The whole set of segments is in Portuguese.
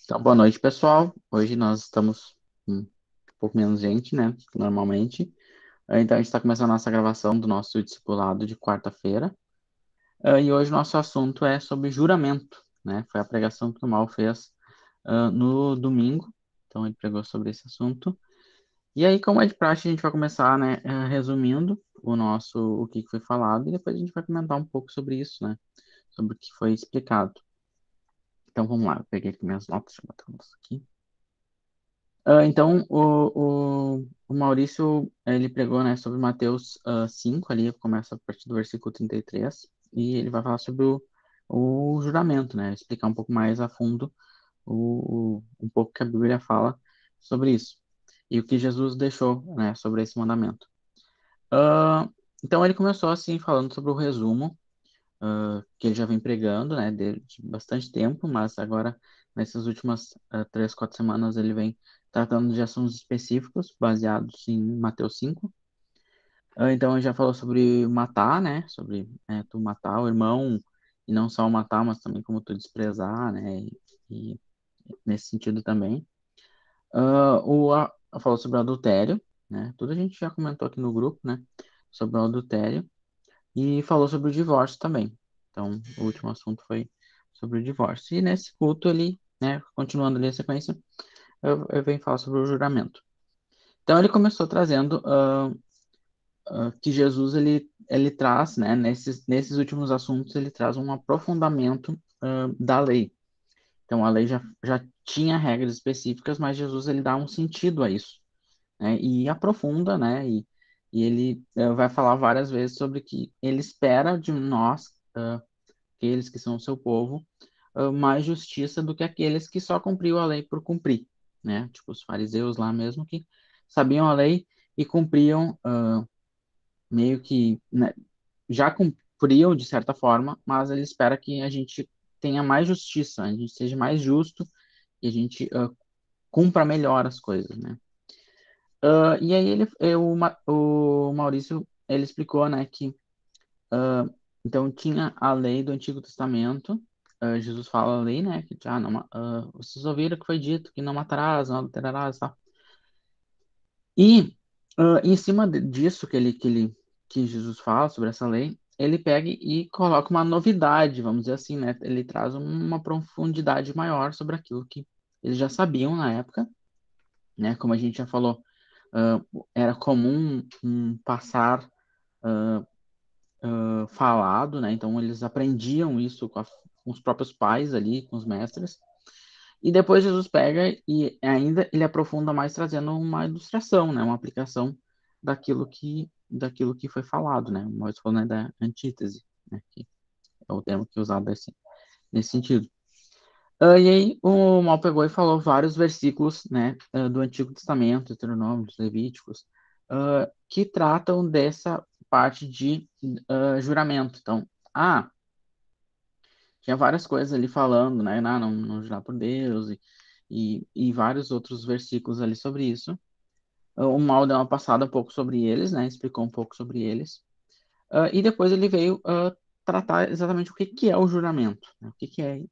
Então, boa noite, pessoal. Hoje nós estamos um pouco menos gente, né, que normalmente. Então, a gente está começando a nossa gravação do nosso discipulado de quarta-feira. E hoje o nosso assunto é sobre juramento, né? Foi a pregação que o Mal fez no domingo. Então, ele pregou sobre esse assunto. E aí, como é de praxe, a gente vai começar, né, resumindo o que foi falado e depois a gente vai comentar um pouco sobre isso, né? Sobre o que foi explicado. Então, vamos lá. Eu peguei aqui minhas notas, deixa eu botar elas aqui. Então, o Maurício, ele pregou, né, sobre Mateus 5, ali, começa a partir do versículo 33, e ele vai falar sobre o juramento, né, explicar um pouco mais a fundo um pouco que a Bíblia fala sobre isso, e o que Jesus deixou, né, sobre esse mandamento. Ah, então, ele começou, assim, falando sobre o resumo, que ele já vem pregando, né, de bastante tempo, mas agora, nessas últimas 3, 4 semanas, ele vem tratando de assuntos específicos, baseados em Mateus 5. Então, ele já falou sobre matar, né, sobre tu matar o irmão, e não só o matar, mas também como tu desprezar, né, e nesse sentido também. Falou sobre o adultério, né, tudo a gente já comentou aqui no grupo, né, sobre o adultério. E falou sobre o divórcio também. Então, o último assunto foi sobre o divórcio. E nesse culto ele, né, continuando ali a sequência, eu venho falar sobre o juramento. Então, ele começou trazendo que Jesus, ele traz, né, nesses últimos assuntos, ele traz um aprofundamento da lei. Então, a lei já tinha regras específicas, mas Jesus, ele dá um sentido a isso, né, e aprofunda, né, e ele vai falar várias vezes sobre que ele espera de nós, aqueles que são o seu povo, mais justiça do que aqueles que só cumpriam a lei por cumprir, né? Tipo os fariseus lá mesmo que sabiam a lei e cumpriam meio que, né, já cumpriam de certa forma, mas ele espera que a gente tenha mais justiça, a gente seja mais justo e a gente cumpra melhor as coisas, né? E aí o Maurício ele explicou, né, que então tinha a lei do Antigo Testamento. Jesus fala a lei, né? Que não, vocês ouviram que foi dito que não matarás, não adulterarás, tal. E em cima disso que Jesus fala sobre essa lei, ele pega e coloca uma novidade, vamos dizer assim, né? Ele traz uma profundidade maior sobre aquilo que eles já sabiam na época, né? Como a gente já falou, ah, era comum passar falado, né? Então eles aprendiam isso com os próprios pais ali, com os mestres. E depois Jesus pega e ainda ele aprofunda mais trazendo uma ilustração, né? Uma aplicação daquilo que foi falado, né? Nós falando, né, da antítese, né? Que é o termo que é usado nesse sentido. E aí o Mal pegou e falou vários versículos, né, do Antigo Testamento, Deuteronômio, Levíticos, que tratam dessa parte de juramento. Então, tinha várias coisas ali falando, né, não jurar por Deus e vários outros versículos ali sobre isso. O Mal deu uma passada um pouco sobre eles, né, explicou um pouco sobre eles. E depois ele veio tratar exatamente o que que é o juramento, né, o que que é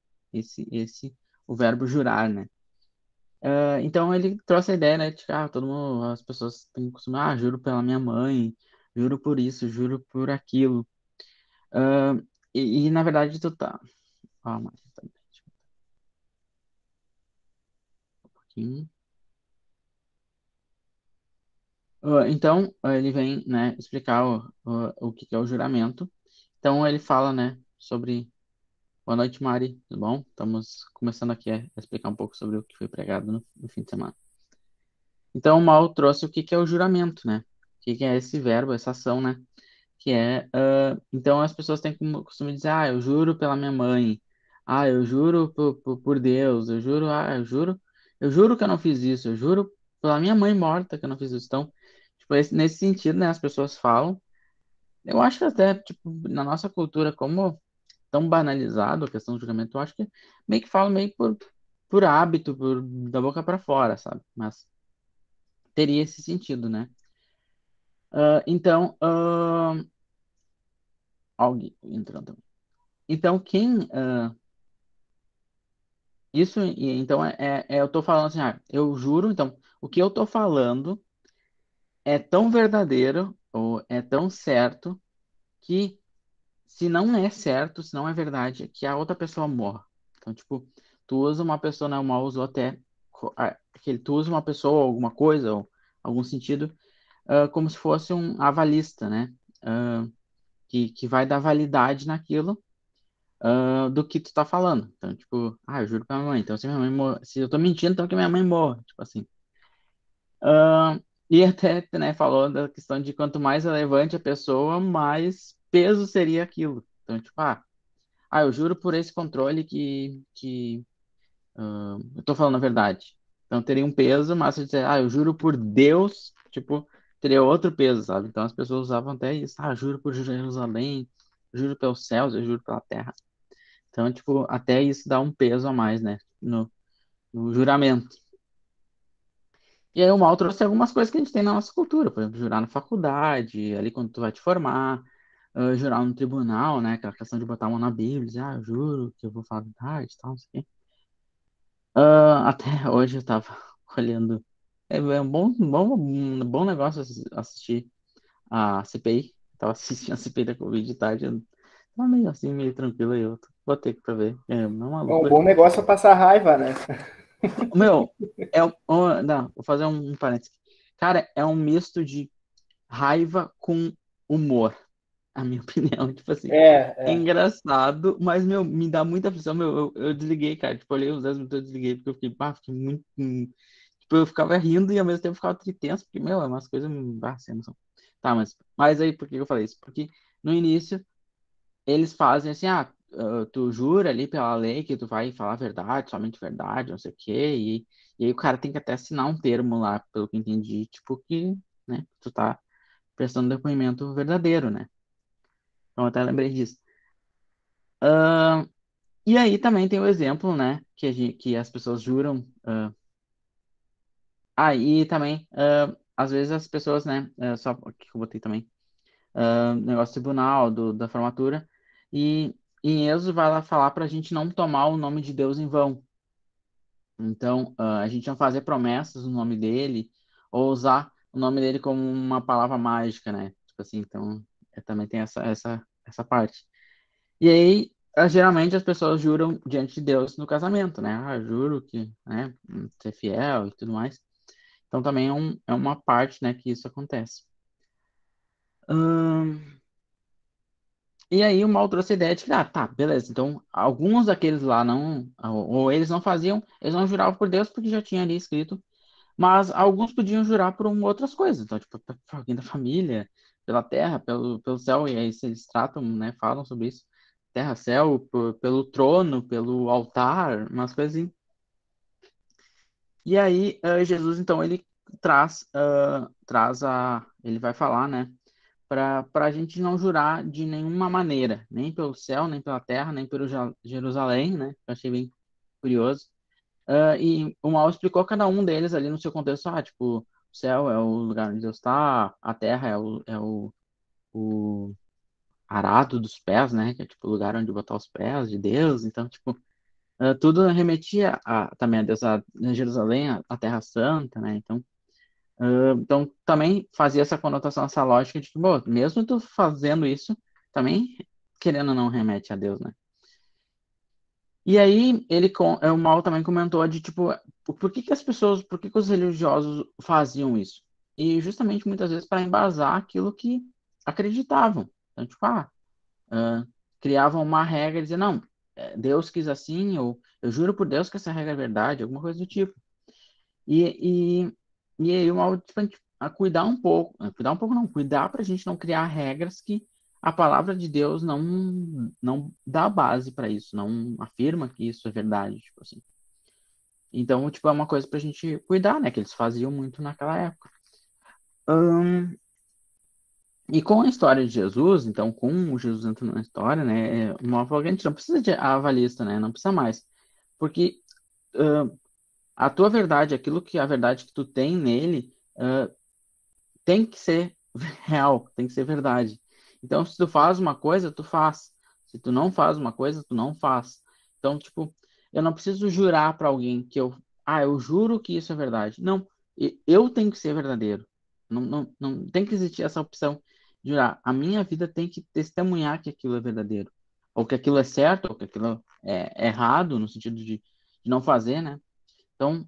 o verbo jurar, né. Então ele trouxe a ideia, né, de que todo mundo, as pessoas têm costume, juro pela minha mãe, juro por isso, juro por aquilo. Ah, na verdade tu tá. Calma, também, deixa eu ver um pouquinho. Então ele vem, né, explicar o que que é o juramento. Então ele fala, né, sobre. Boa noite, Mari, tudo bom? Estamos começando aqui a explicar um pouco sobre o que foi pregado no fim de semana. Então o Mal trouxe o que que é o juramento, né? O que que é esse verbo, essa ação, né? Que é, então as pessoas têm como costume dizer, eu juro pela minha mãe, eu juro por Deus, eu juro que eu não fiz isso, eu juro pela minha mãe morta que eu não fiz isso. Então, tipo, nesse sentido, né, as pessoas falam. Eu acho que até, tipo, na nossa cultura, como tão banalizado a questão do julgamento, eu acho que meio que falam meio por hábito, da boca para fora, sabe? Mas teria esse sentido, né? Então, alguém entrando também. Então, Isso, então, eu tô falando assim, eu juro, então, o que eu tô falando é tão verdadeiro, ou é tão certo, que se não é certo, se não é verdade, que a outra pessoa morra. Então, tipo, tu usa uma pessoa, né, o mal usou até, tu usa uma pessoa, alguma coisa, ou algum sentido, como se fosse um avalista, né? Ah, que vai dar validade naquilo, do que tu tá falando. Então, tipo, eu juro pra minha mãe. Então, se minha mãe se eu tô mentindo, então que minha mãe morra. Tipo assim. Ah, e até, né, falou da questão de quanto mais relevante a pessoa, mais peso seria aquilo. Então, tipo, eu juro por esse controle que eu tô falando a verdade. Então teria um peso, mas se eu dizer, eu juro por Deus, tipo, teria outro peso, sabe? Então as pessoas usavam até isso, juro por Jerusalém, juro pelos céus, eu juro pela terra. Então, tipo, até isso dá um peso a mais, né? No juramento. E aí o mal trouxe algumas coisas que a gente tem na nossa cultura, por exemplo, jurar na faculdade, ali quando tu vai te formar, jurar no tribunal, né? Aquela questão de botar a mão na Bíblia, dizer, eu juro que eu vou falar a verdade, e tal, não sei o quê. Até hoje eu tava olhando. É um bom negócio assistir a CPI. Tava assistindo a CPI da Covid de tarde. Eu tava meio assim, meio tranquilo aí. Eu vou ter que pra ver. É uma É um loucura. bom negócio para passar raiva, né? Meu, não, vou fazer um parênteses. Cara, é um misto de raiva com humor, a minha opinião. Tipo assim, É, é é. engraçado, mas, meu, me dá muita aflição. Meu, eu desliguei, cara. Tipo, olhei uns 10 minutos, eu desliguei, porque eu fiquei, fiquei muito. Tipo, eu ficava rindo e ao mesmo tempo ficava tritenso, porque, meu, é umas coisas. Sem noção. Tá, mas aí por que eu falei isso? Porque no início eles fazem assim, tu jura ali pela lei que tu vai falar a verdade, somente verdade, não sei o quê, e aí o cara tem que até assinar um termo lá, pelo que eu entendi, tipo, que, né, tu tá prestando depoimento verdadeiro, né? Então eu até lembrei disso. E aí também tem o exemplo, né, que as pessoas juram. E também, às vezes as pessoas, né, só que eu botei também, negócio do tribunal, da formatura, e em Êxodo vai lá falar para a gente não tomar o nome de Deus em vão. Então, a gente não fazer promessas no nome dele, ou usar o nome dele como uma palavra mágica, né? Tipo assim, então, também tem essa parte. E aí, geralmente as pessoas juram diante de Deus no casamento, né? Juro que, né, ser fiel e tudo mais. Então também é uma parte, né, que isso acontece. E aí o mal trouxe a ideia de que, tá, beleza. Então, alguns daqueles lá não, ou eles não faziam, eles não juravam por Deus porque já tinha ali escrito, mas alguns podiam jurar por outras coisas. Então, tipo, por alguém da família, pela terra, pelo céu, e aí eles tratam, né, falam sobre isso. Terra, céu, pelo trono, pelo altar, umas coisas assim. E aí, Jesus, então, ele ele vai falar, né, para a gente não jurar de nenhuma maneira, nem pelo céu, nem pela terra, nem pelo Jerusalém, né? Eu achei bem curioso. E o Mal explicou cada um deles ali no seu contexto, tipo, o céu é o lugar onde Deus está, a terra o arado dos pés, né? Que é tipo o lugar onde botar os pés de Deus. Então, tipo, tudo remetia também a Deus, a Jerusalém, a Terra Santa, né? Então, também fazia essa conotação, essa lógica de que, bom, mesmo tu fazendo isso, também, querendo ou não, remete a Deus, né? E aí, o Mal também comentou de, tipo, por que que os religiosos faziam isso? E justamente, muitas vezes, para embasar aquilo que acreditavam. Então, tipo, criavam uma regra e diziam, não, Deus quis assim, ou eu juro por Deus que essa regra é verdade, alguma coisa do tipo. E, e, e aí, uma tipo, a cuidar um pouco não, cuidar para a gente não criar regras que a palavra de Deus não dá base para isso, não afirma que isso é verdade, tipo assim. Então, tipo, é uma coisa para a gente cuidar, né, que eles faziam muito naquela época. E com a história de Jesus, então, com o Jesus entrando na história, né, uma forma que a gente não precisa de avalista, né, não precisa mais. Porque a tua verdade, a verdade que tu tem nele, tem que ser real, tem que ser verdade. Então, se tu faz uma coisa, tu faz. Se tu não faz uma coisa, tu não faz. Então, tipo, eu não preciso jurar para alguém que eu juro que isso é verdade. Não, eu tenho que ser verdadeiro. Não tem que existir essa opção de jurar. A minha vida tem que testemunhar que aquilo é verdadeiro. Ou que aquilo é certo, ou que aquilo é errado, no sentido de não fazer, né? Então,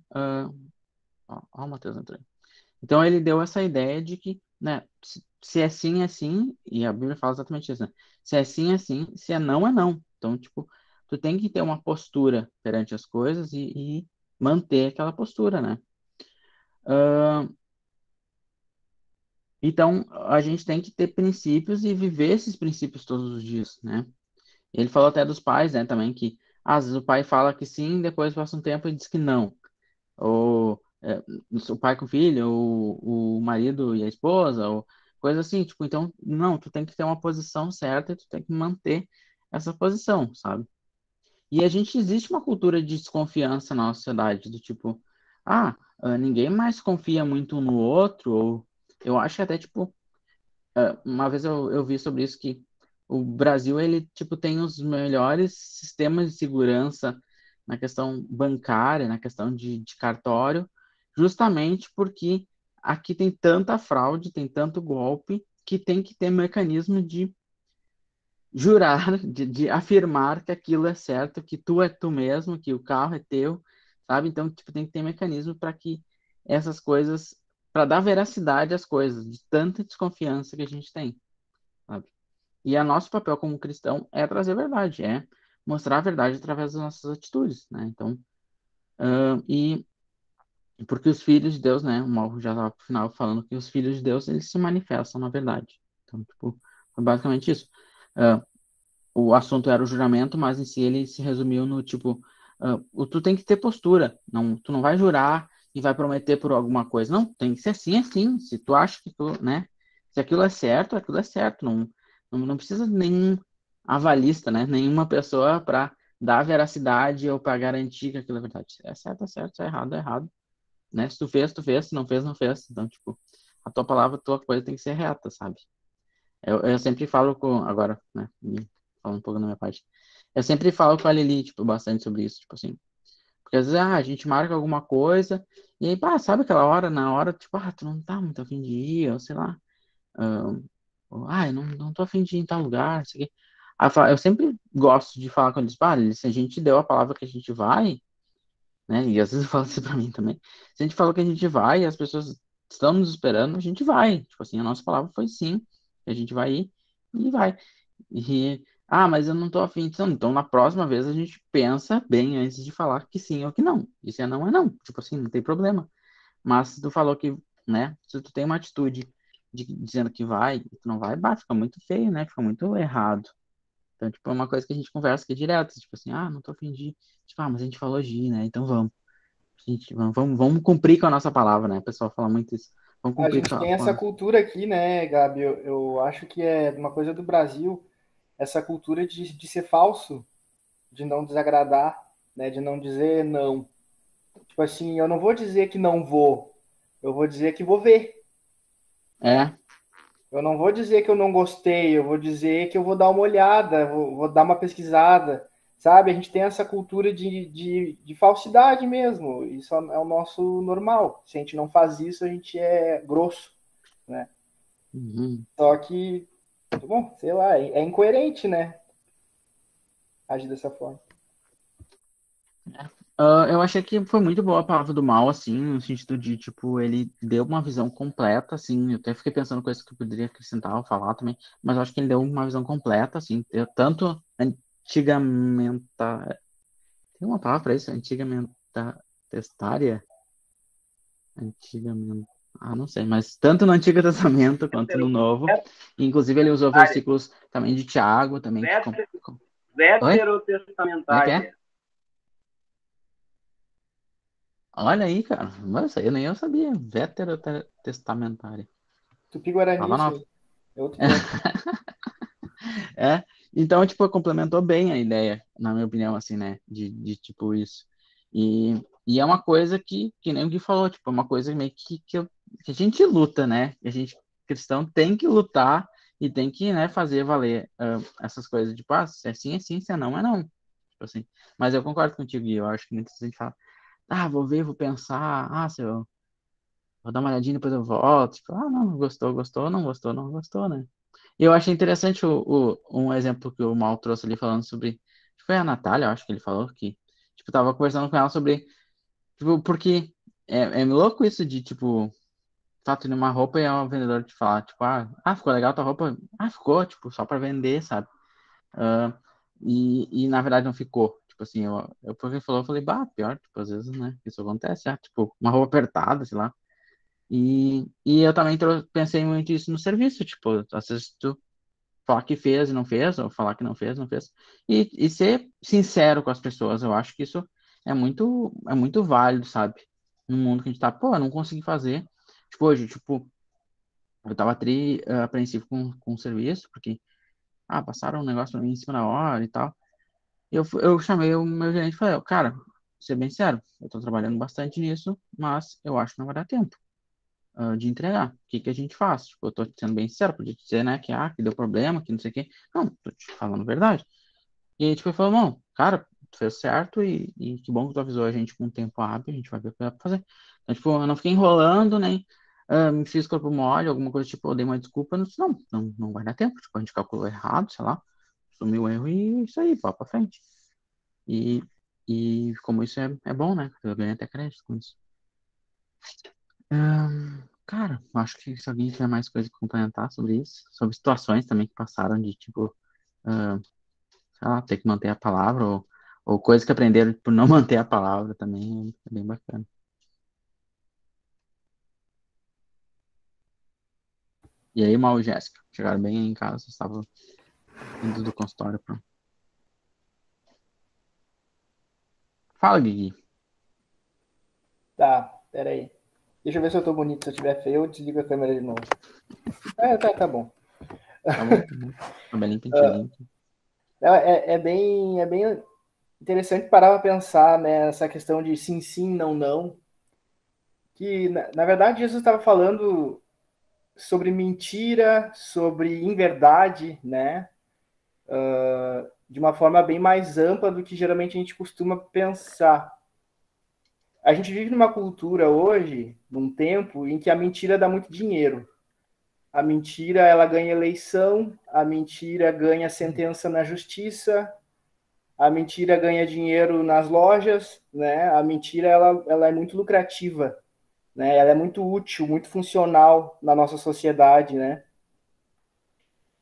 ó, o Matheus entrou aí. Então ele deu essa ideia de que, né, se é sim, é sim, e a Bíblia fala exatamente isso, né? Se é sim, é sim, se é não, é não. Então, tipo, tu tem que ter uma postura perante as coisas e manter aquela postura, né? Então, a gente tem que ter princípios e viver esses princípios todos os dias, né? Ele falou até dos pais, né, também, que às vezes o pai fala que sim, depois passa um tempo e diz que não. Ou o pai com o filho, ou o marido e a esposa, ou coisa assim, tipo, então, não, tu tem que ter uma posição certa e tu tem que manter essa posição, sabe? E a gente existe uma cultura de desconfiança na nossa sociedade, do tipo, ninguém mais confia muito um no outro, ou eu acho que até, tipo, uma vez eu vi sobre isso que o Brasil, ele, tipo, tem os melhores sistemas de segurança na questão bancária, na questão de cartório, justamente porque aqui tem tanta fraude, tem tanto golpe, que tem que ter mecanismo de jurar, de afirmar que aquilo é certo, que tu é tu mesmo, que o carro é teu, sabe? Então, tipo, tem que ter mecanismo para que essas coisas, para dar veracidade às coisas, de tanta desconfiança que a gente tem, sabe? E o nosso papel como cristão é trazer a verdade, é mostrar a verdade através das nossas atitudes, né? Então, e porque os filhos de Deus, né? O Mauro já estava no final falando que os filhos de Deus, eles se manifestam na verdade. Então, tipo, foi basicamente isso. Ah, o assunto era o juramento, mas em si ele se resumiu no tipo, tu tem que ter postura, não, tu não vai jurar e vai prometer por alguma coisa, não, tem que ser assim, assim, se tu acha que tu, né, se aquilo é certo, não precisa de nenhum avalista, né, nenhuma pessoa para dar veracidade ou para garantir que aquilo é verdade, é certo, se é errado, né, se tu fez, se não fez, não fez, então, tipo, a tua palavra, a tua coisa tem que ser reta, sabe? Eu sempre falo com. Agora, né? Falando um pouco da minha parte. Eu sempre falo com a Lili, tipo, bastante sobre isso, tipo assim. Porque às vezes, a gente marca alguma coisa, e aí, sabe aquela hora, na hora, tipo, tu não tá muito afim de ir, ou sei lá. ah, eu não tô afim de ir em tal lugar, não sei o quê. Aí eu sempre gosto de falar com eles, Lili, se a gente deu a palavra que a gente vai, né? E às vezes eu falo isso pra mim também. Se a gente falou que a gente vai e as pessoas estão nos esperando, a gente vai. Tipo assim, a nossa palavra foi sim, a gente vai ir e vai. E, mas eu não tô afim disso. Não. Então, na próxima vez, a gente pensa bem antes de falar que sim ou que não. E se é não, é não. Tipo assim, não tem problema. Mas se tu falou que, né, se tu tem uma atitude dizendo que vai e tu não vai, fica muito feio, né? Fica muito errado. Então, tipo, é uma coisa que a gente conversa aqui direto. Tipo assim, não tô afim de ir. Tipo, mas a gente falou de ir, né? Então vamos. Gente, vamos cumprir com a nossa palavra, né? O pessoal fala muito isso. Vamos A cumprir gente com a, tem com essa a... cultura aqui, né, Gabi? Eu acho que é uma coisa do Brasil, essa cultura de ser falso, de não desagradar, né, de não dizer não. Tipo assim, eu não vou dizer que não vou, eu vou dizer que vou ver. É, Eu não vou dizer que eu não gostei, eu vou dizer que eu vou dar uma olhada, vou dar uma pesquisada, sabe? A gente tem essa cultura de falsidade mesmo, isso é o nosso normal. Se a gente não faz isso, a gente é grosso, né? uhum. Só que, bom, sei lá, é incoerente, né? Agir dessa forma. Eu achei que foi muito boa a palavra do mal, assim, no sentido de, tipo, ele deu uma visão completa, assim, eu até fiquei pensando coisas que eu poderia acrescentar ou falar também, mas eu acho que ele deu uma visão completa, assim, tanto antigamente, tem uma palavra para isso, antigamente testária? Antigamente, não sei, mas tanto no Antigo Testamento quanto no Novo, inclusive ele usou versículos também de Tiago, também que... Oi? Como é que é? Veterotestamentária. Olha aí, cara. Mas isso aí eu nem eu sabia. Veterotestamentária. Tupi-Guarani, Palavra isso nova. aí. É outro tempo. É. Então, tipo, complementou bem a ideia, na minha opinião, assim, né? De tipo, isso. E é uma coisa que nem o Gui falou, tipo, é uma coisa meio que a gente luta, né? A gente, cristão, tem que lutar e tem que, né, fazer valer essas coisas, tipo, se é sim, é sim, se é não, é não. tipo assim. Mas eu concordo contigo, e eu acho que muitas vezes a gente fala, vou ver, vou pensar, se eu vou dar uma olhadinha, depois eu volto. Tipo, não, gostou, gostou, não gostou, não gostou, né? E eu achei interessante um exemplo que o Mal trouxe ali falando sobre. Acho que foi a Natália, eu acho que ele falou que, tipo, tava conversando com ela sobre, tipo, porque é louco isso de, tipo, tá tendo uma roupa e é um vendedor te falar, tipo, ficou legal tua roupa. Ficou, tipo, só pra vender, sabe? Ah, e na verdade não ficou. Tipo assim, porque ele falou, eu falei, pior, tipo, às vezes, né? Isso acontece, tipo, uma roupa apertada, sei lá. E eu também pensei muito isso no serviço, tipo, às vezes tu falar que fez e não fez, ou falar que não fez, não fez. E ser sincero com as pessoas, eu acho que isso é muito válido, sabe? No mundo que a gente tá, eu não consegui fazer. Tipo, hoje, tipo, eu tava apreensivo com o serviço, porque, passaram um negócio pra mim em cima da hora e tal. Eu chamei o meu gerente e falei, cara, ser bem sério, eu tô trabalhando bastante nisso, mas eu acho que não vai dar tempo de entregar. O que que a gente faz? Tipo, eu tô sendo bem sincero, podia dizer, né, que deu problema, que não sei o quê. Não, tô te falando a verdade. E aí, tipo, ele falou, não, cara, tu fez certo e que bom que tu avisou a gente com um tempo hábil, a gente vai ver o que dá pra fazer. Então, tipo, eu não fiquei enrolando, nem me fiz corpo mole, alguma coisa, tipo, eu dei uma desculpa, não, disse, não vai dar tempo, tipo, a gente calculou errado, sei lá, sumiu o erro e isso aí, pá, pra frente. E, e como isso é bom, né? Eu ganhei até crédito com isso. Cara, acho que se alguém tiver mais coisa para complementar sobre isso, sobre situações também que passaram de, tipo, ah, sei lá, ter que manter a palavra, ou coisas que aprenderam por não manter a palavra também, é bem bacana. E aí, Mal e Jéssica, chegaram bem em casa, estavam indo do consultório pra... Fala, Guigui. Tá, peraí. Deixa eu ver se eu tô bonito. Se eu tiver feio, eu desligo a câmera de novo. Tá bom. Tá bom, tá bom. Cabelinho penteadinho. É bem interessante parar para pensar, né, essa questão de sim, sim, não, não. Que, na verdade, Jesus estava falando sobre mentira, sobre inverdade, né? De uma forma bem mais ampla do que geralmente a gente costuma pensar. A gente vive numa cultura hoje, num tempo, em que a mentira dá muito dinheiro. A mentira, ela ganha eleição, a mentira ganha sentença na justiça, a mentira ganha dinheiro nas lojas, né? A mentira, ela é muito lucrativa, né? Ela é muito útil, muito funcional na nossa sociedade, né?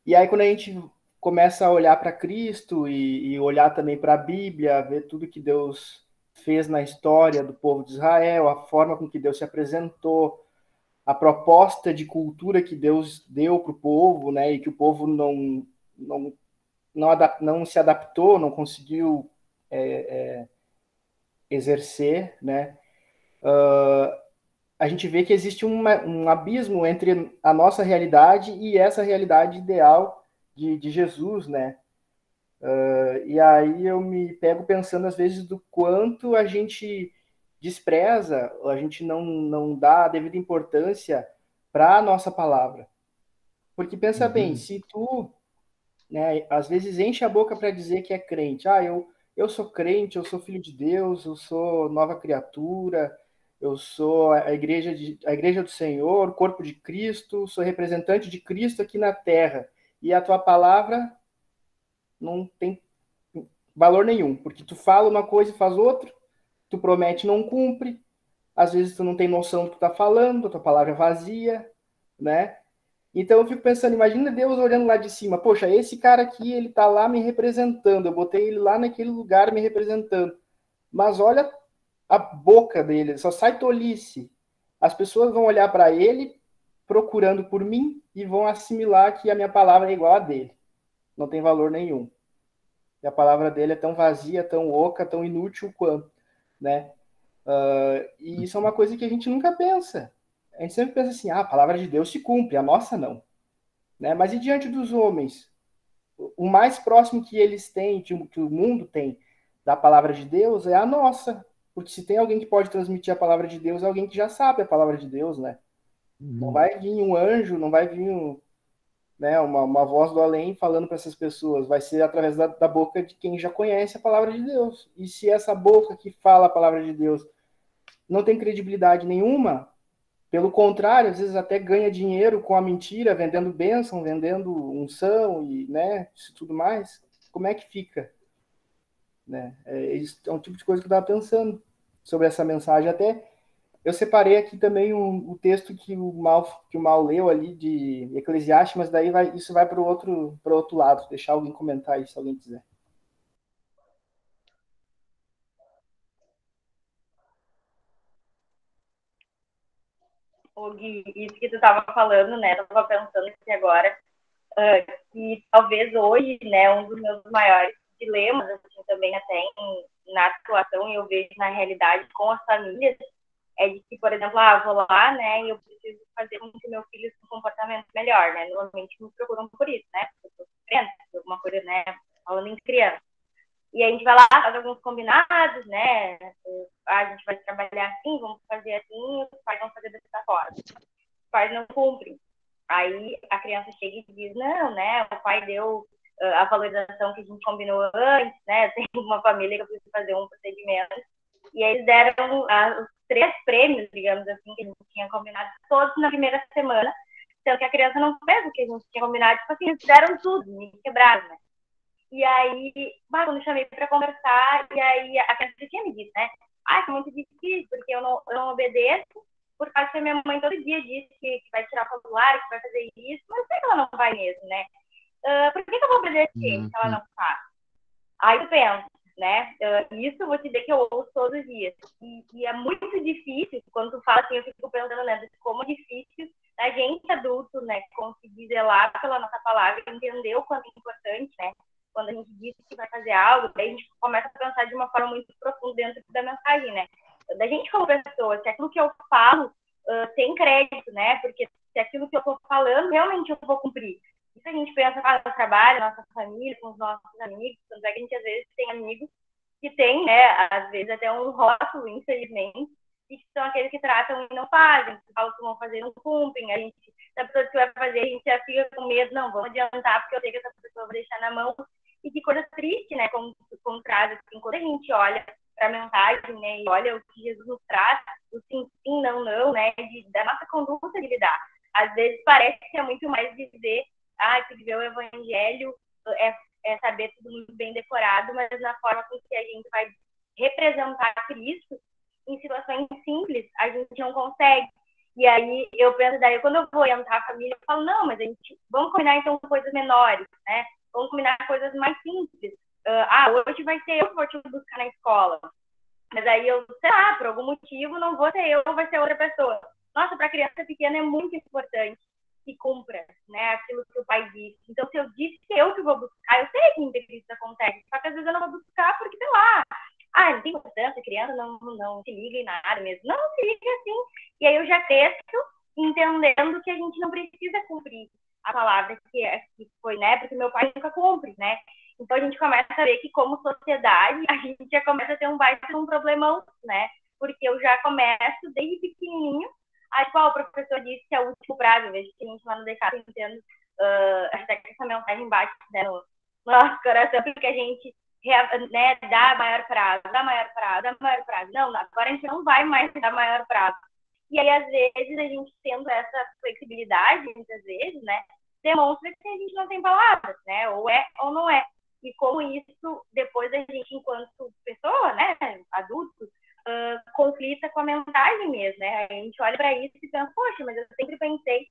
E aí, quando a gente começa a olhar para Cristo e olhar também para a Bíblia, ver tudo que Deus fez na história do povo de Israel, a forma com que Deus se apresentou, a proposta de cultura que Deus deu para o povo, né, e que o povo não, não se adaptou, não conseguiu exercer, né, a gente vê que existe um abismo entre a nossa realidade e essa realidade ideal de Jesus, né? E aí eu me pego pensando às vezes do quanto a gente despreza, a gente não dá a devida importância para a nossa palavra. Porque pensa bem, Uhum. se tu, né, às vezes enche a boca para dizer que é crente, eu sou crente, eu sou filho de Deus, eu sou nova criatura, eu sou a igreja do Senhor, corpo de Cristo, sou representante de Cristo aqui na terra. E a tua palavra não tem valor nenhum, porque tu fala uma coisa e faz outra, tu promete e não cumpre, às vezes tu não tem noção do que tu tá falando, a tua palavra é vazia, né? Então eu fico pensando, imagina Deus olhando lá de cima, poxa, esse cara aqui, ele tá lá me representando, eu botei ele lá naquele lugar me representando, mas olha a boca dele, só sai tolice. As pessoas vão olhar para ele procurando por mim e vão assimilar que a minha palavra é igual a dele. Não tem valor nenhum. E a palavra dele é tão vazia, tão oca, tão inútil quanto, né? E isso é uma coisa que a gente nunca pensa. A gente sempre pensa assim, a palavra de Deus se cumpre, a nossa não. Né? Mas e diante dos homens? O mais próximo que eles têm, que o mundo tem da palavra de Deus é a nossa. Porque se tem alguém que pode transmitir a palavra de Deus, é alguém que já sabe a palavra de Deus, né? Não Uhum. vai vir um anjo, não vai vir né? Uma voz do além falando para essas pessoas. Vai ser através da boca de quem já conhece a palavra de Deus. E se essa boca que fala a palavra de Deus não tem credibilidade nenhuma, pelo contrário, às vezes até ganha dinheiro com a mentira, vendendo bênção, vendendo unção e, né, isso tudo mais, como é que fica? Né? É um tipo de coisa que eu estava pensando sobre essa mensagem. Até eu separei aqui também o texto que o Mal leu ali de Eclesiastes, mas daí isso vai para o outro lado. Deixar alguém comentar aí, se alguém quiser. O Gui, isso que tu estava falando, né? Eu estava pensando aqui agora, que talvez hoje, né, um dos meus maiores dilemas, assim, também até na atuação, e eu vejo na realidade com as famílias, é de que, por exemplo, vou lá, né, e eu preciso fazer com que meu filho tenha um comportamento melhor, né? Normalmente me procuram por isso, né? Porque eu sou criança, alguma coisa, né? Falando em criança. E a gente vai lá, faz alguns combinados, né? A gente vai trabalhar assim, vamos fazer assim, os pais vão fazer dessa forma. Os pais não cumprem. Aí a criança chega e diz, não, né? O pai deu a valorização que a gente combinou antes, né? Tem uma família que eu preciso fazer um procedimento. E eles deram os 3 prêmios, digamos assim, que a gente tinha combinado, todos na primeira semana, sendo que a criança não fez o que a gente tinha combinado, tipo assim, eles deram tudo, me quebraram, né? E aí, quando eu chamei para conversar, e aí a criança tinha me dito, né? É muito difícil, porque eu não obedeço, por causa que a minha mãe todo dia diz que vai tirar o formulário, que vai fazer isso, mas sei que ela não vai mesmo, né? Por que eu vou obedecer se ela não faz? Aí eu penso, né? Isso eu vou te dizer que eu ouço todos os dias. E é muito difícil, quando tu fala assim, eu fico pensando, né, como é difícil a gente adulto, né, conseguir zelar pela nossa palavra, entender o quanto é importante, né? Quando a gente diz que vai fazer algo, daí a gente começa a pensar de uma forma muito profunda dentro da mensagem, né? Da gente como pessoa, se aquilo que eu falo tem crédito, né? Porque se aquilo que eu estou falando, realmente eu vou cumprir. Isso a gente pensa no trabalho, na nossa família, com os nossos amigos, tanto é que a gente às vezes tem amigos que tem, né, às vezes até um rótulo, infelizmente, e que são aqueles que tratam e não fazem, que falam que vão fazer e não cumprem, a gente, se a pessoa que vai fazer, a gente já fica com medo, não, vamos adiantar, porque eu sei que essa pessoa vai deixar na mão, e que coisa triste, né, como traz, assim, quando a gente olha para a mensagem, né, e olha o que Jesus nos traz, o sim, sim, não, não, né, da nossa conduta de lidar. Às vezes parece que é muito mais dizer, que viver o evangelho é saber tudo muito bem decorado, mas na forma com que a gente vai representar Cristo em situações simples, a gente não consegue. E aí eu penso, daí quando eu vou orientar a família, eu falo, não, mas a gente, vamos combinar então coisas menores, né? Vamos combinar coisas mais simples. Hoje vai ser eu que vou te buscar na escola. Mas aí eu, sei lá, por algum motivo, não vou ser eu, vai ser outra pessoa. Nossa, para criança pequena é muito importante que cumpra, né, aquilo que o pai disse. Então, se eu disse que eu que vou buscar, eu sei que isso acontece, só que às vezes eu não vou buscar porque, sei lá, não tem importância, criança não se liga em nada mesmo. Não, se liga assim. E aí eu já cresço entendendo que a gente não precisa cumprir a palavra que foi, né, porque meu pai nunca cumpre, né. Então a gente começa a ver que como sociedade a gente já começa a ter um baita um problemão, né, porque eu já começo desde pequenininho. Aí, o professor disse que é o último prazo, eu vejo que a gente lá no DK entendo, até que essa mensagem bate, né, no nosso coração, porque a gente, né, dá maior prazo. Não, agora a gente não vai mais dar maior prazo. E aí, às vezes, a gente tendo essa flexibilidade, muitas vezes, né, demonstra que a gente não tem palavras, né, ou é ou não é. E como isso, depois a gente, enquanto pessoa, né, adulto, conflita com a mensagem mesmo, né? A gente olha para isso e pensa, poxa, mas eu sempre pensei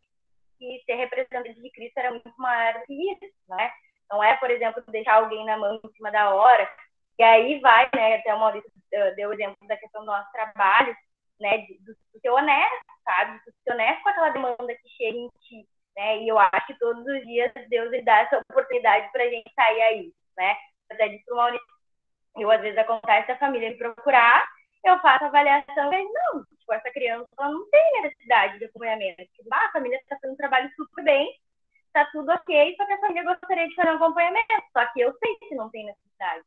que ser representante de Cristo era muito maior do que isso, né? Não é, por exemplo, deixar alguém na mão em cima da hora. E aí vai, né? Até o Maurício deu o exemplo da questão do nosso trabalho, né? Do ser honesto, sabe? Do ser honesto com aquela demanda que chega em ti, né? E eu acho que todos os dias Deus lhe dá essa oportunidade para a gente sair aí, né? Até disse pro Maurício, eu às vezes acontece a família me procurar, eu faço a avaliação e não, tipo, essa criança ela não tem necessidade de acompanhamento. Tipo, a família está fazendo um trabalho super bem, está tudo ok, só que a família gostaria de fazer um acompanhamento. Só que eu sei que não tem necessidade.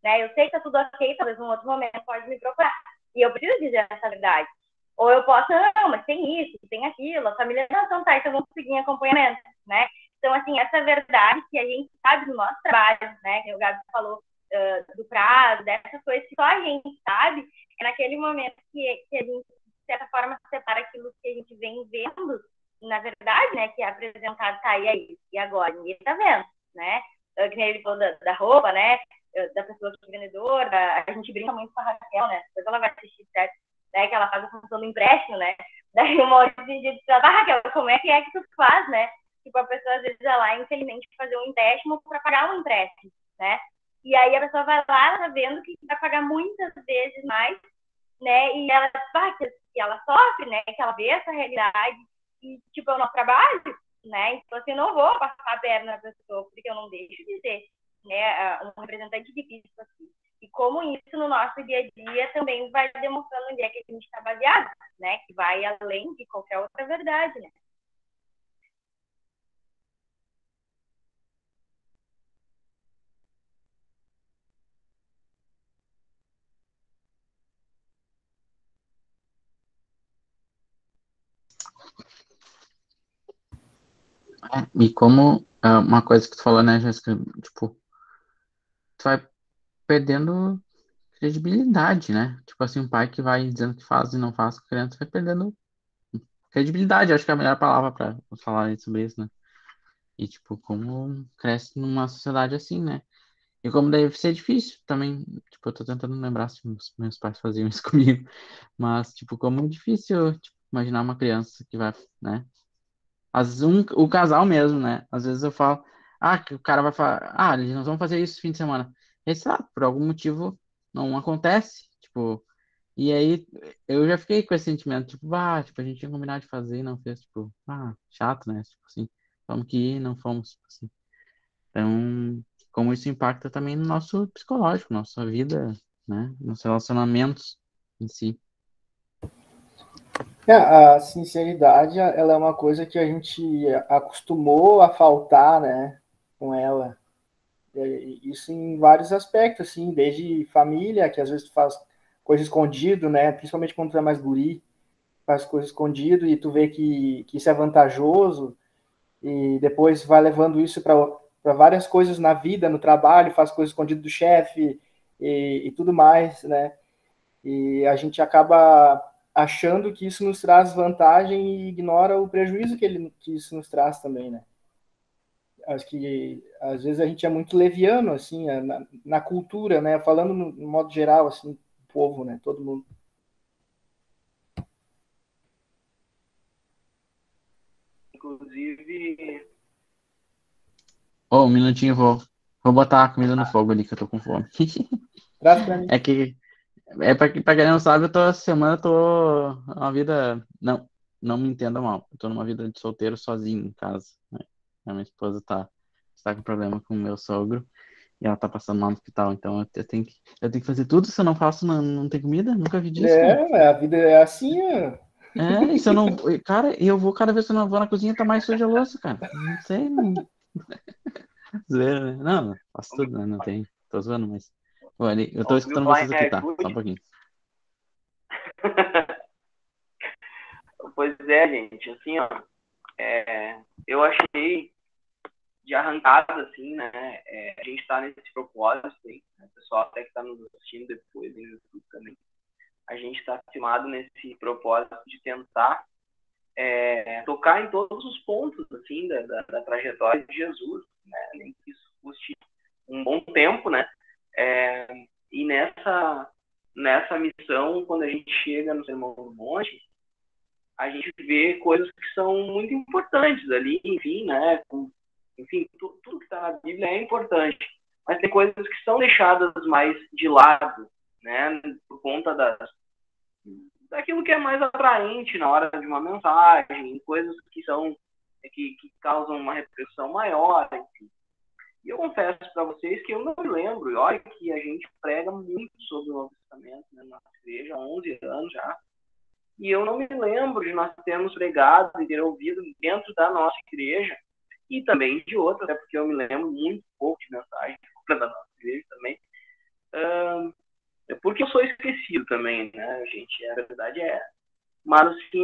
Né? Eu sei que está tudo ok, talvez num outro momento pode me procurar. E eu preciso dizer essa verdade. Ou eu posso, não, mas tem isso, tem aquilo, a família, não, então tá, então vamos seguir em acompanhamento, né? Então, assim, essa verdade que a gente sabe no nosso trabalho, né, que o Gabi falou do prazo, dessas coisas que só a gente sabe, é naquele momento que a gente, de certa forma, separa aquilo que a gente vem vendo, na verdade, né, que é apresentado, tá aí, e agora, ninguém tá vendo, né? Que nem ele falou da roupa, né, da pessoa que é vendedora, a gente brinca muito com a Raquel, né, depois ela vai assistir, certo? Né, que ela faz a função do empréstimo, né, daí um monte de gente diz, Raquel, como é que tu faz, né? Tipo, a pessoa às vezes vai lá, infelizmente, fazer um empréstimo para pagar um empréstimo, né? E aí a pessoa vai lá, ela tá vendo que vai pagar muitas vezes mais, né? E ela, que ela sofre, né? Que ela vê essa realidade e, tipo, eu não trabalho, né? Então, assim, eu não vou passar a perna na pessoa, porque eu não deixo de ser, né, um representante de Cristo aqui. E como isso no nosso dia a dia também vai demonstrando onde é que a gente está baseado, né? Que vai além de qualquer outra verdade, né? E como uma coisa que tu falou, né, Jéssica, tipo, tu vai perdendo credibilidade, né? Tipo assim, um pai que vai dizendo que faz e não faz com a criança vai perdendo credibilidade, acho que é a melhor palavra para falar sobre isso, né? E, tipo, como cresce numa sociedade assim, né? E como deve ser difícil também, tipo, eu tô tentando lembrar se meus pais faziam isso comigo, mas, tipo, como é difícil, tipo, imaginar uma criança que vai, né? Às vezes o casal mesmo, né? Às vezes eu falo, que o cara vai falar, eles não vão fazer isso no fim de semana. E aí, sei lá, por algum motivo não acontece, tipo, e aí eu já fiquei com esse sentimento, tipo, tipo, a gente tinha combinado de fazer e não fez, tipo, chato, né? Tipo assim, vamos que ir, não fomos, tipo assim. Então, como isso impacta também no nosso psicológico, nossa vida, né? Nos relacionamentos em si. A sinceridade, ela é uma coisa que a gente acostumou a faltar, né, com ela. Isso em vários aspectos, assim, desde família, que às vezes tu faz coisa escondido, né, principalmente quando tu é mais guri, faz coisa escondido e tu vê que isso é vantajoso e depois vai levando isso para várias coisas na vida, no trabalho, faz coisa escondido do chefe e tudo mais, né? E a gente acaba achando que isso nos traz vantagem e ignora o prejuízo que isso nos traz também, né? Acho que às vezes a gente é muito leviano, assim, na cultura, né? Falando no modo geral, assim, do povo, né? Todo mundo. Inclusive. Um minutinho, vou botar a comida no fogo ali, que eu tô com fome. Traz para mim. É que, pra quem não sabe, essa semana eu tô uma vida, não me entenda mal, eu tô numa vida de solteiro sozinho em casa, né? A minha esposa está com problema com o meu sogro e ela tá passando mal no hospital, então eu tenho que fazer tudo, se eu não faço, não tem comida, nunca vi disso, cara. A vida é assim, E se eu não, cara, eu vou cada vez que eu não vou na cozinha, tá mais suja a louça, cara, não sei, não. Zoeira, né? Não, faço tudo, né? Não tem. Tô zoando, mas. Olha, eu tô Ouviu escutando falar vocês em aqui, tá? Só um iFood? pouquinho. Pois é, gente, assim, ó, eu achei de arrancada, assim, né, a gente tá nesse propósito, assim, né, o pessoal até que tá nos assistindo depois no YouTube também, a gente tá firmado nesse propósito de tentar tocar em todos os pontos, assim, da trajetória de Jesus, né, nem que isso custe um bom tempo, né, e nessa missão, quando a gente chega no Sermão do Monte, a gente vê coisas que são muito importantes ali, enfim, né? Enfim, tudo que está na Bíblia é importante, mas tem coisas que são deixadas mais de lado, né? Por conta daquilo que é mais atraente na hora de uma mensagem, coisas que causam uma repercussão maior, enfim. E eu confesso para vocês que eu não me lembro, e olha que a gente prega muito sobre o Novo Testamento, né, na nossa igreja há 11 anos já, e eu não me lembro de nós termos pregado e ter ouvido dentro da nossa igreja, e também de outras, até porque eu me lembro muito pouco de mensagem da nossa igreja também, porque eu sou esquecido também, né, gente? A verdade é. Mas, assim,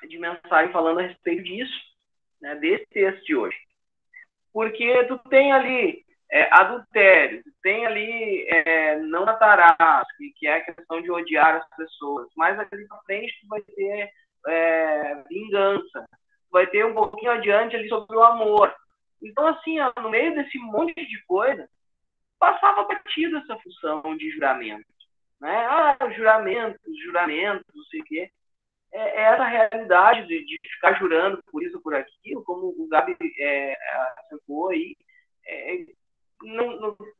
de mensagem falando a respeito disso. né, desse texto de hoje. Porque tu tem ali adultério, tu tem ali não matarás, que é a questão de odiar as pessoas. Mais ali pra frente tu vai ter vingança, tu vai ter um pouquinho adiante ali sobre o amor. Então, assim, no meio desse monte de coisa, passava batido essa função de juramento. Né? Juramentos, não sei o quê. É essa realidade de ficar jurando por isso, por aquilo, como o Gabi acentuou aí.